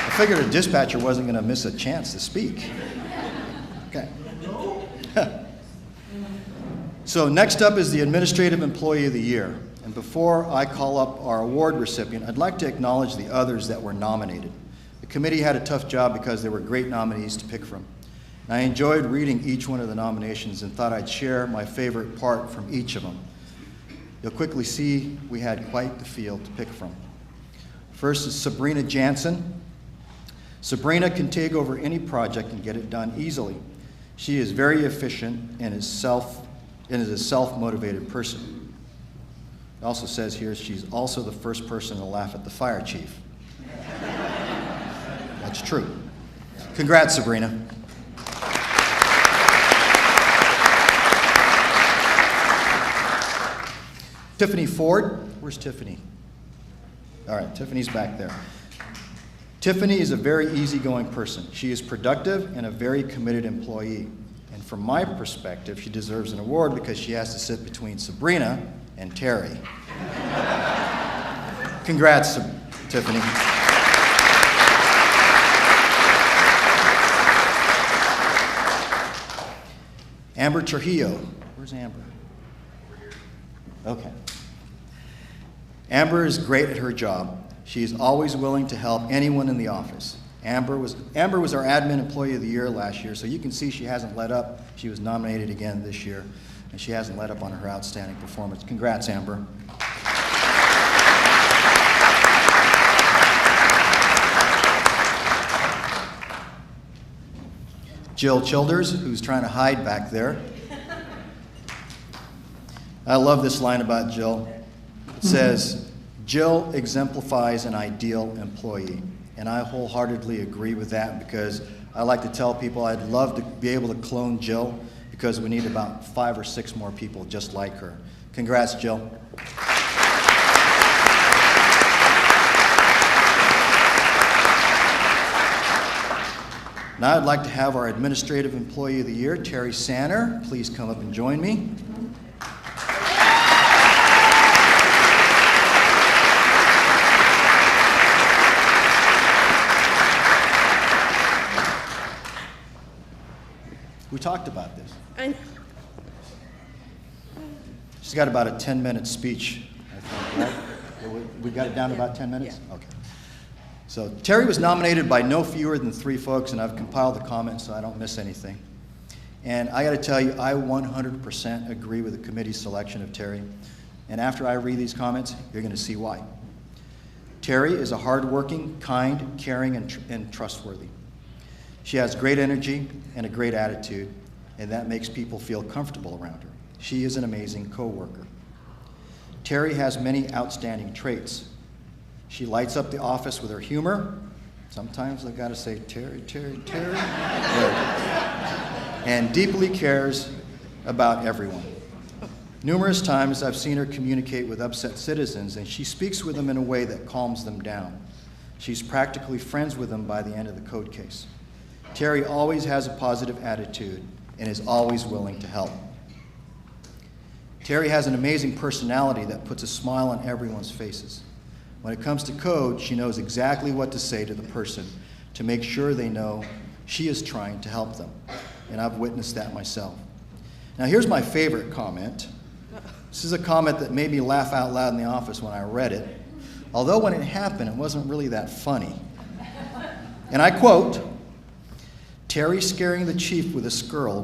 I figured a dispatcher wasn't going to miss a chance to speak. Okay. So next up is the Administrative Employee of the Year. And before I call up our award recipient, I'd like to acknowledge the others that were nominated. The committee had a tough job because there were great nominees to pick from. And I enjoyed reading each one of the nominations and thought I'd share my favorite part from each of them. You'll quickly see we had quite the field to pick from. First is Sabrina Jansen. Sabrina can take over any project and get it done easily. She is very efficient and is a self-motivated person. It also says here she's also the first person to laugh at the fire chief. That's true. Congrats, Sabrina. Tiffany Ford. Where's Tiffany? All right, Tiffany's back there. Tiffany is a very easygoing person. She is productive and a very committed employee. And from my perspective, she deserves an award because she has to sit between Sabrina and Terry. Congrats, Tiffany. Amber Trujillo. Where's Amber? Okay. Amber is great at her job. She is always willing to help anyone in the office. Amber was our Admin Employee of the Year last year, so you can see she hasn't let up. She was nominated again this year, and she hasn't let up on her outstanding performance. Congrats, Amber. Jill Childers, who's trying to hide back there. I love this line about Jill. It says, Jill exemplifies an ideal employee. And I wholeheartedly agree with that because I like to tell people I'd love to be able to clone Jill because we need about 5 or 6 more people just like her. Congrats, Jill. Now I'd like to have our Administrative Employee of the Year, Terry Sanner, please come up and join me. We talked about this. I know. She's got about a 10-minute speech, I think, right? We got it down to about 10 minutes? Yeah. Okay. So Terry was nominated by no fewer than 3 folks, and I've compiled the comments so I don't miss anything. And I got to tell you, I 100% agree with the committee's selection of Terry. And after I read these comments, you're going to see why. Terry is a hardworking, kind, caring, and trustworthy. She has great energy and a great attitude, and that makes people feel comfortable around her. She is an amazing coworker. Terry has many outstanding traits. She lights up the office with her humor. Sometimes I've got to say, Terry, Terry, Terry. And deeply cares about everyone. Numerous times I've seen her communicate with upset citizens, and she speaks with them in a way that calms them down. She's practically friends with them by the end of the code case. Terry always has a positive attitude and is always willing to help. Terry has an amazing personality that puts a smile on everyone's faces. When it comes to code, she knows exactly what to say to the person to make sure they know she is trying to help them. And I've witnessed that myself. Now here's my favorite comment. This is a comment that made me laugh out loud in the office when I read it. Although when it happened, it wasn't really that funny. And I quote, Terry scaring the chief with a squirrel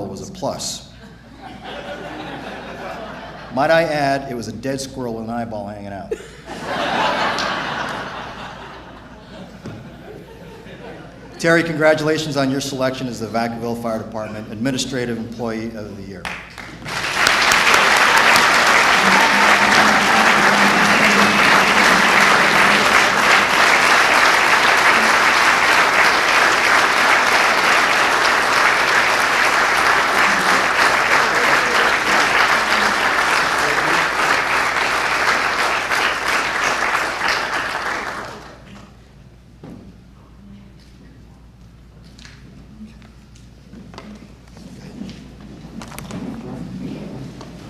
was a plus. Might I add, it was a dead squirrel with an eyeball hanging out. Terry, congratulations on your selection as the Vacaville Fire Department Administrative Employee of the Year.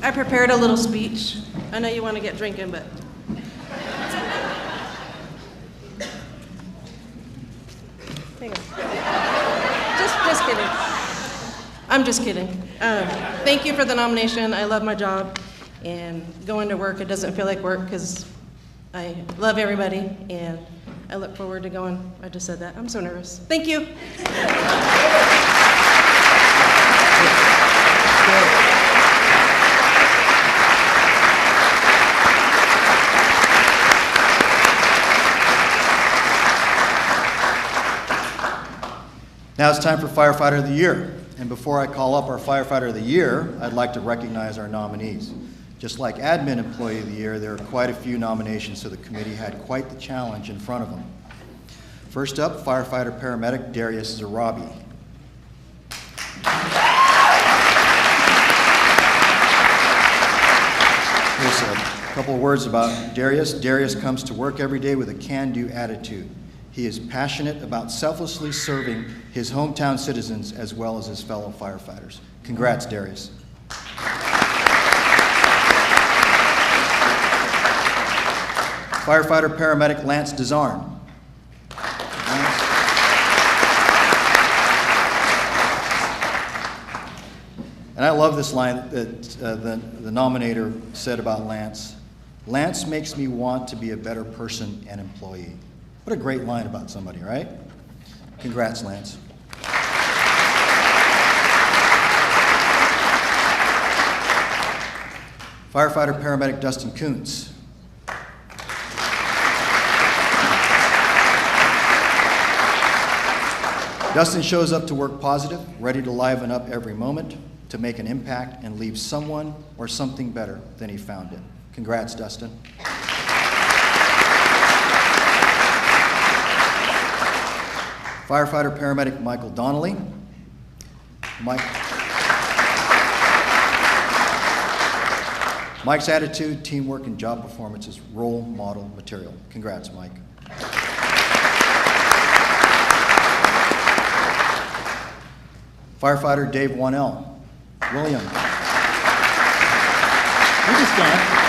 I prepared a little speech. I know you want to get drinking, but. Hang on. Just kidding. I'm just kidding. Thank you for the nomination. I love my job, and going to work, it doesn't feel like work because I love everybody, and I look forward to going. I just said that. I'm so nervous. Thank you. Now it's time for Firefighter of the Year. And before I call up our Firefighter of the Year, I'd like to recognize our nominees. Just like Admin Employee of the Year, there are quite a few nominations, so the committee had quite the challenge in front of them. First up, Firefighter Paramedic Darius Zarabi. Here's a couple of words about Darius. Darius comes to work every day with a can-do attitude. He is passionate about selflessly serving his hometown citizens as well as his fellow firefighters. Congrats, Darius. Firefighter Paramedic Lance Desarn. And I love this line that the nominator said about Lance. Lance makes me want to be a better person and employee. What a great line about somebody, right? Congrats, Lance. Firefighter Paramedic Dustin Kuntz. Dustin shows up to work positive, ready to liven up every moment, to make an impact and leave someone or something better than he found it. Congrats, Dustin. Firefighter Paramedic Michael Donnelly. Mike's attitude, teamwork, and job performance is role model material. Congrats, Mike. Firefighter Dave Wannell. William. You just can't.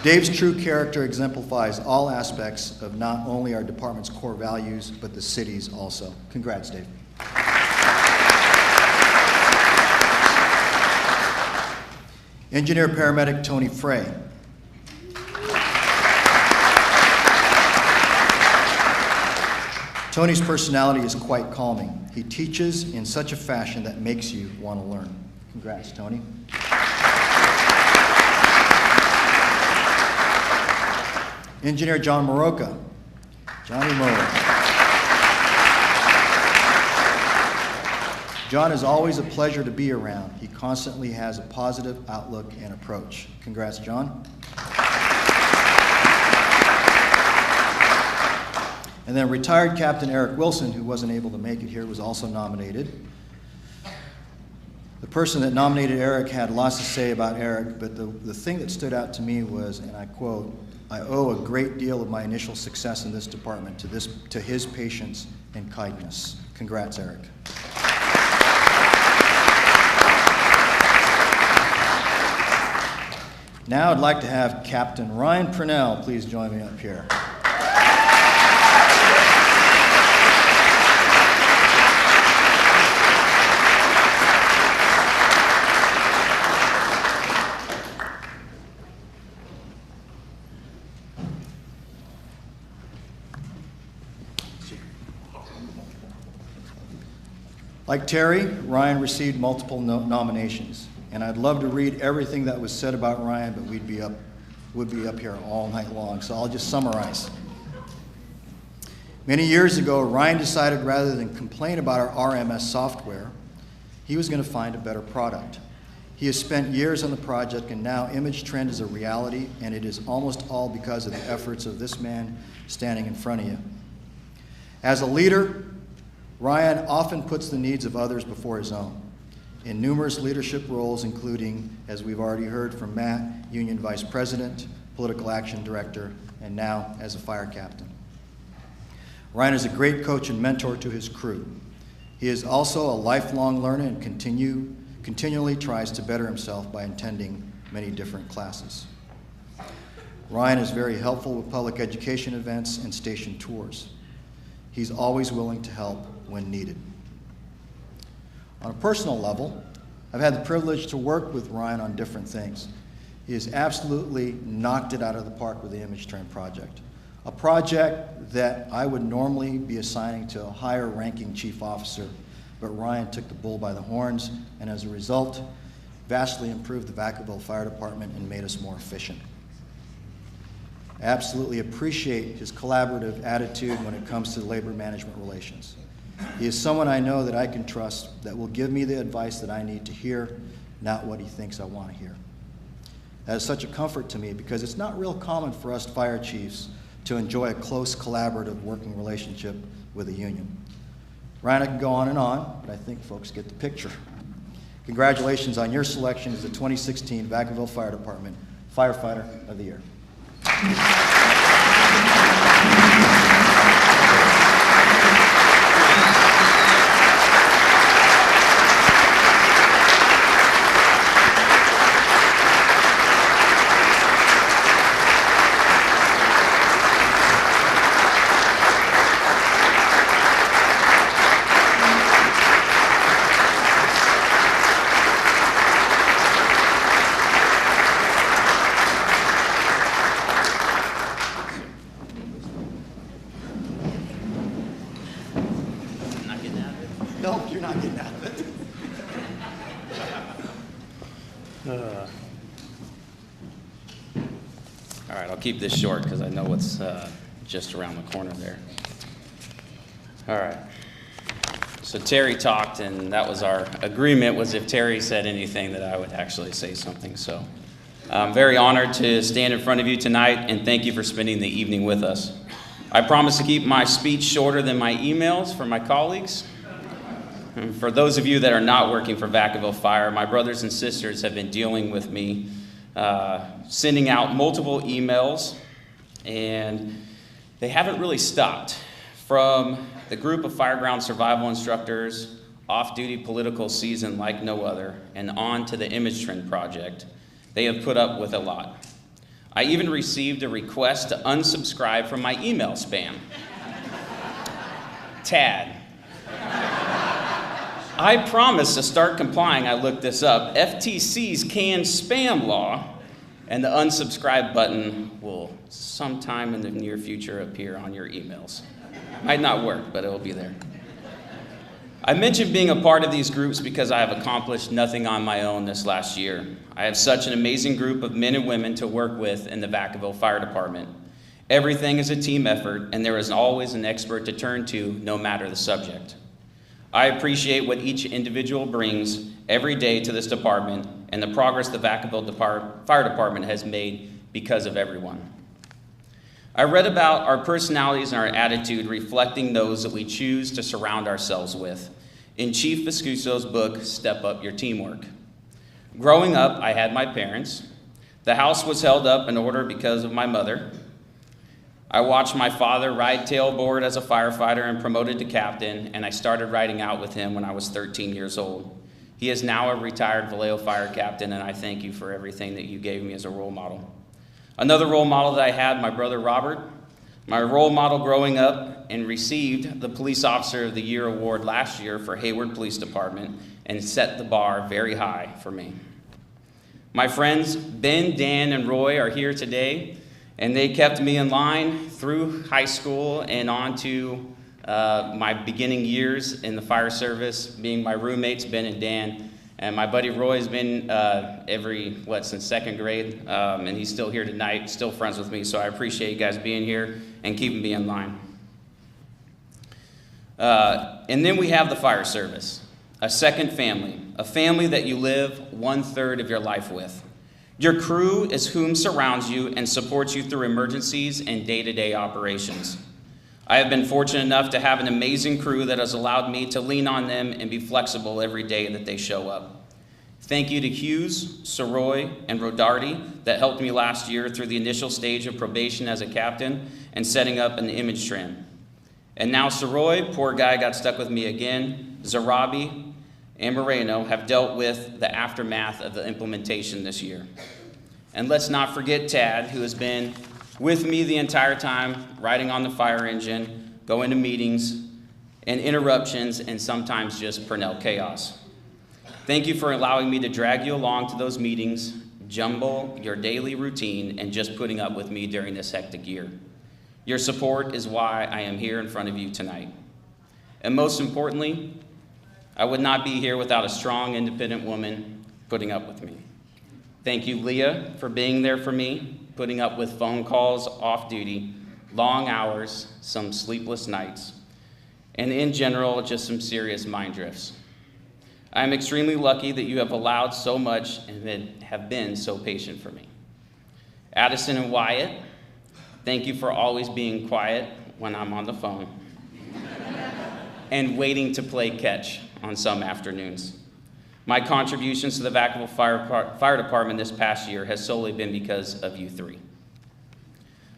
Dave's true character exemplifies all aspects of not only our department's core values, but the city's also. Congrats, Dave. Engineer Paramedic Tony Frey. Tony's personality is quite calming. He teaches in such a fashion that makes you want to learn. Congrats, Tony. Engineer John Moroka. Johnny Moroka. John is always a pleasure to be around. He constantly has a positive outlook and approach. Congrats, John. And then retired Captain Eric Wilson, who wasn't able to make it here, was also nominated. The person that nominated Eric had lots to say about Eric, but the thing that stood out to me was, and I quote, "I owe a great deal of my initial success in this department to his patience and kindness." Congrats, Eric. Now I'd like to have Captain Ryan Purnell please join me up here. Like Terry, Ryan received multiple nominations, and I'd love to read everything that was said about Ryan, but we'd be up here all night long, so I'll just summarize. Many years ago, Ryan decided rather than complain about our RMS software, he was going to find a better product. He has spent years on the project, and now ImageTrend is a reality, and it is almost all because of the efforts of this man standing in front of you. As a leader, Ryan often puts the needs of others before his own, in numerous leadership roles, including, as we've already heard from Matt, Union Vice President, Political Action Director, and now as a fire captain. Ryan is a great coach and mentor to his crew. He is also a lifelong learner and continually tries to better himself by attending many different classes. Ryan is very helpful with public education events and station tours. He's always willing to help when needed. On a personal level, I've had the privilege to work with Ryan on different things. He has absolutely knocked it out of the park with the ImageTrend project. a project that I would normally be assigning to a higher ranking chief officer, but Ryan took the bull by the horns, and as a result, vastly improved the Vacaville Fire Department and made us more efficient. I absolutely appreciate his collaborative attitude when it comes to labor management relations. He is someone I know that I can trust, that will give me the advice that I need to hear, not what he thinks I want to hear. That is such a comfort to me because it's not real common for us fire chiefs to enjoy a close collaborative working relationship with a union. Ryan, I can go on, but I think folks get the picture. Congratulations on your selection as the 2016 Vacaville Fire Department Firefighter of the Year. Nope, you're not getting out of it. All right, I'll keep this short because I know what's just around the corner there. All right. So Terry talked, and that was our agreement, was if Terry said anything that I would actually say something. So I'm very honored to stand in front of you tonight, and thank you for spending the evening with us. I promise to keep my speech shorter than my emails for my colleagues. And for those of you that are not working for Vacaville Fire, my brothers and sisters have been dealing with me, sending out multiple emails, and they haven't really stopped. From the group of fireground survival instructors, off-duty political season like no other, and on to the Image Trend Project, they have put up with a lot. I even received a request to unsubscribe from my email spam. Tad. I promise to start complying. I looked this up. FTC's canned spam law, and the unsubscribe button will sometime in the near future appear on your emails. Might not work, but it will be there. I mentioned being a part of these groups because I have accomplished nothing on my own this last year. I have such an amazing group of men and women to work with in the Vacaville Fire Department. Everything is a team effort, and there is always an expert to turn to, no matter the subject. I appreciate what each individual brings every day to this department and the progress the Vacaville Fire Department has made because of everyone. I read about our personalities and our attitude reflecting those that we choose to surround ourselves with in Chief Viscuso's book, Step Up Your Teamwork. Growing up, I had my parents. The house was held up in order because of my mother. I watched my father ride tailboard as a firefighter and promoted to captain, and I started riding out with him when I was 13 years old. He is now a retired Vallejo fire captain, and I thank you for everything that you gave me as a role model. Another role model that I had, my brother Robert, my role model growing up, and received the Police Officer of the Year award last year for Hayward Police Department and set the bar very high for me. My friends Ben, Dan, and Roy are here today, and they kept me in line through high school and on to my beginning years in the fire service, being my roommates, Ben and Dan. And my buddy Roy's been since second grade, and he's still here tonight, still friends with me, so I appreciate you guys being here and keeping me in line. And then we have the fire service, a second family, a family that you live 1/3 of your life with. Your crew is whom surrounds you and supports you through emergencies and day-to-day operations. I have been fortunate enough to have an amazing crew that has allowed me to lean on them and be flexible every day that they show up. Thank you to Hughes, Soroy, and Rodarty that helped me last year through the initial stage of probation as a captain and setting up an image trend. And now Soroy, poor guy, got stuck with me again. Zarabi and Moreno have dealt with the aftermath of the implementation this year. And let's not forget Tad, who has been with me the entire time, riding on the fire engine, going to meetings and interruptions, and sometimes just Purnell chaos. Thank you for allowing me to drag you along to those meetings, jumble your daily routine, and just putting up with me during this hectic year. Your support is why I am here in front of you tonight. And most importantly, I would not be here without a strong, independent woman putting up with me. Thank you, Leah, for being there for me, putting up with phone calls off duty, long hours, some sleepless nights, and in general, just some serious mind drifts. I am extremely lucky that you have allowed so much and have been so patient for me. Addison and Wyatt, thank you for always being quiet when I'm on the phone and waiting to play catch on some afternoons. My contributions to the Vacaville Fire Department this past year has solely been because of you three.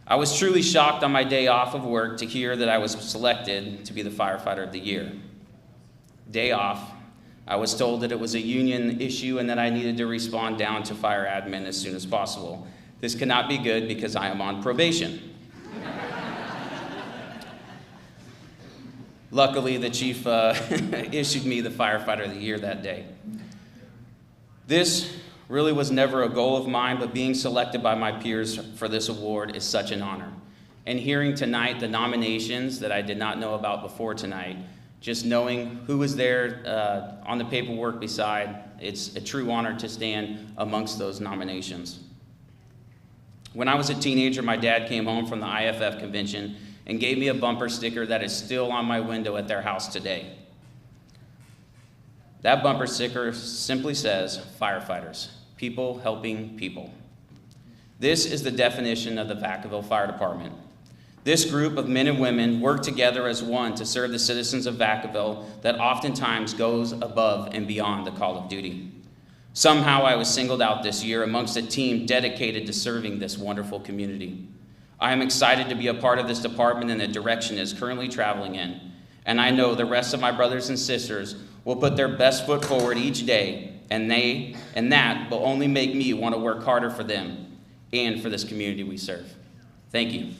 I was truly shocked on my day off of work to hear that I was selected to be the firefighter of the year. Day off, I was told that it was a union issue and that I needed to respond down to fire admin as soon as possible. This cannot be good because I am on probation. Luckily, the chief issued me the firefighter of the year that day. This really was never a goal of mine, but being selected by my peers for this award is such an honor. And hearing tonight the nominations that I did not know about before tonight, just knowing who was there on the paperwork beside, it's a true honor to stand amongst those nominations. When I was a teenager, my dad came home from the IFF convention and gave me a bumper sticker that is still on my window at their house today. That bumper sticker simply says, firefighters, people helping people. This is the definition of the Vacaville Fire Department. This group of men and women work together as one to serve the citizens of Vacaville that oftentimes goes above and beyond the call of duty. Somehow I was singled out this year amongst a team dedicated to serving this wonderful community. I am excited to be a part of this department and the direction it is currently traveling in. And I know the rest of my brothers and sisters will put their best foot forward each day, and that will only make me want to work harder for them and for this community we serve. Thank you.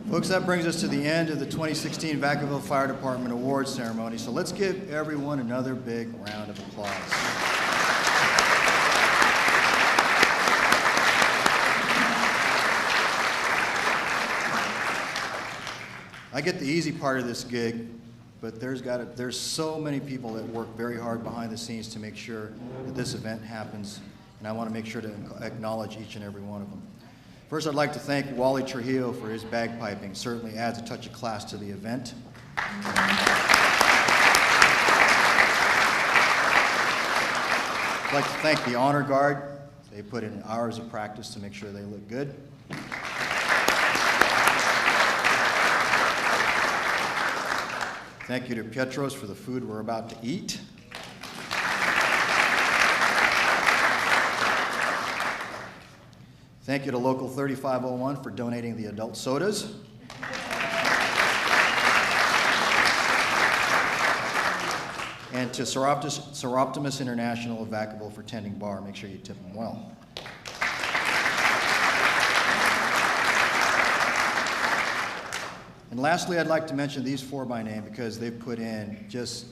Folks, that brings us to the end of the 2016 Vacaville Fire Department Awards ceremony. So let's give everyone another big round of applause. I get the easy part of this gig, but there's so many people that work very hard behind the scenes to make sure that this event happens, and I want to make sure to acknowledge each and every one of them. First, I'd like to thank Wally Trujillo for his bagpiping. Certainly adds a touch of class to the event. I'd like to thank the Honor Guard. They put in hours of practice to make sure they look good. Thank you to Pietros for the food we're about to eat. Thank you to Local 3501 for donating the adult sodas. And to Seroptimus International of Vacaville for tending bar. Make sure you tip them well. And lastly, I'd like to mention these four by name because they've put in just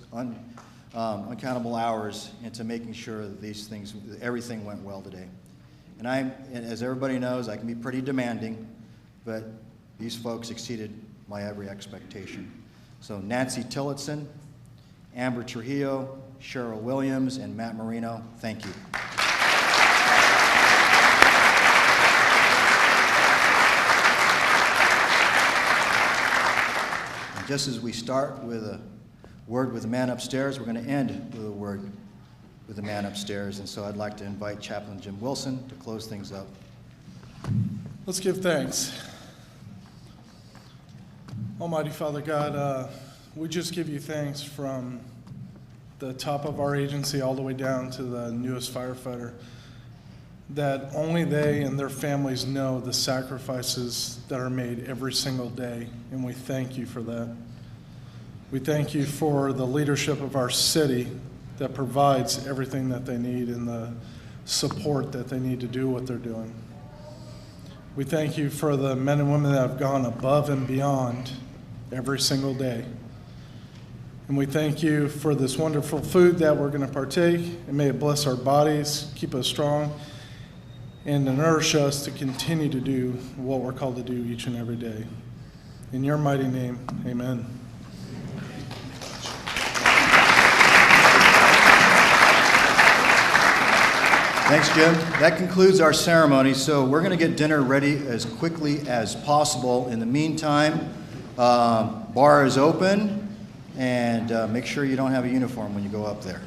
uncountable hours into making sure that everything went well today. And as everybody knows, I can be pretty demanding, but these folks exceeded my every expectation. So Nancy Tillotson, Amber Trujillo, Cheryl Williams, and Matt Marino, thank you. And just as we start with a word with the man upstairs, we're going to end with a word with the man upstairs. And so I'd like to invite Chaplain Jim Wilson to close things up. Let's give thanks. Almighty Father God, we just give you thanks from the top of our agency all the way down to the newest firefighter, that only they and their families know the sacrifices that are made every single day, and we thank you for that. We thank you for the leadership of our city that provides everything that they need and the support that they need to do what they're doing. We thank you for the men and women that have gone above and beyond every single day. And we thank you for this wonderful food that we're going to partake, and may it bless our bodies, keep us strong, and to nourish us to continue to do what we're called to do each and every day. In your mighty name, amen. Thanks, Jim. That concludes our ceremony, so we're going to get dinner ready as quickly as possible. In the meantime, bar is open, and make sure you don't have a uniform when you go up there.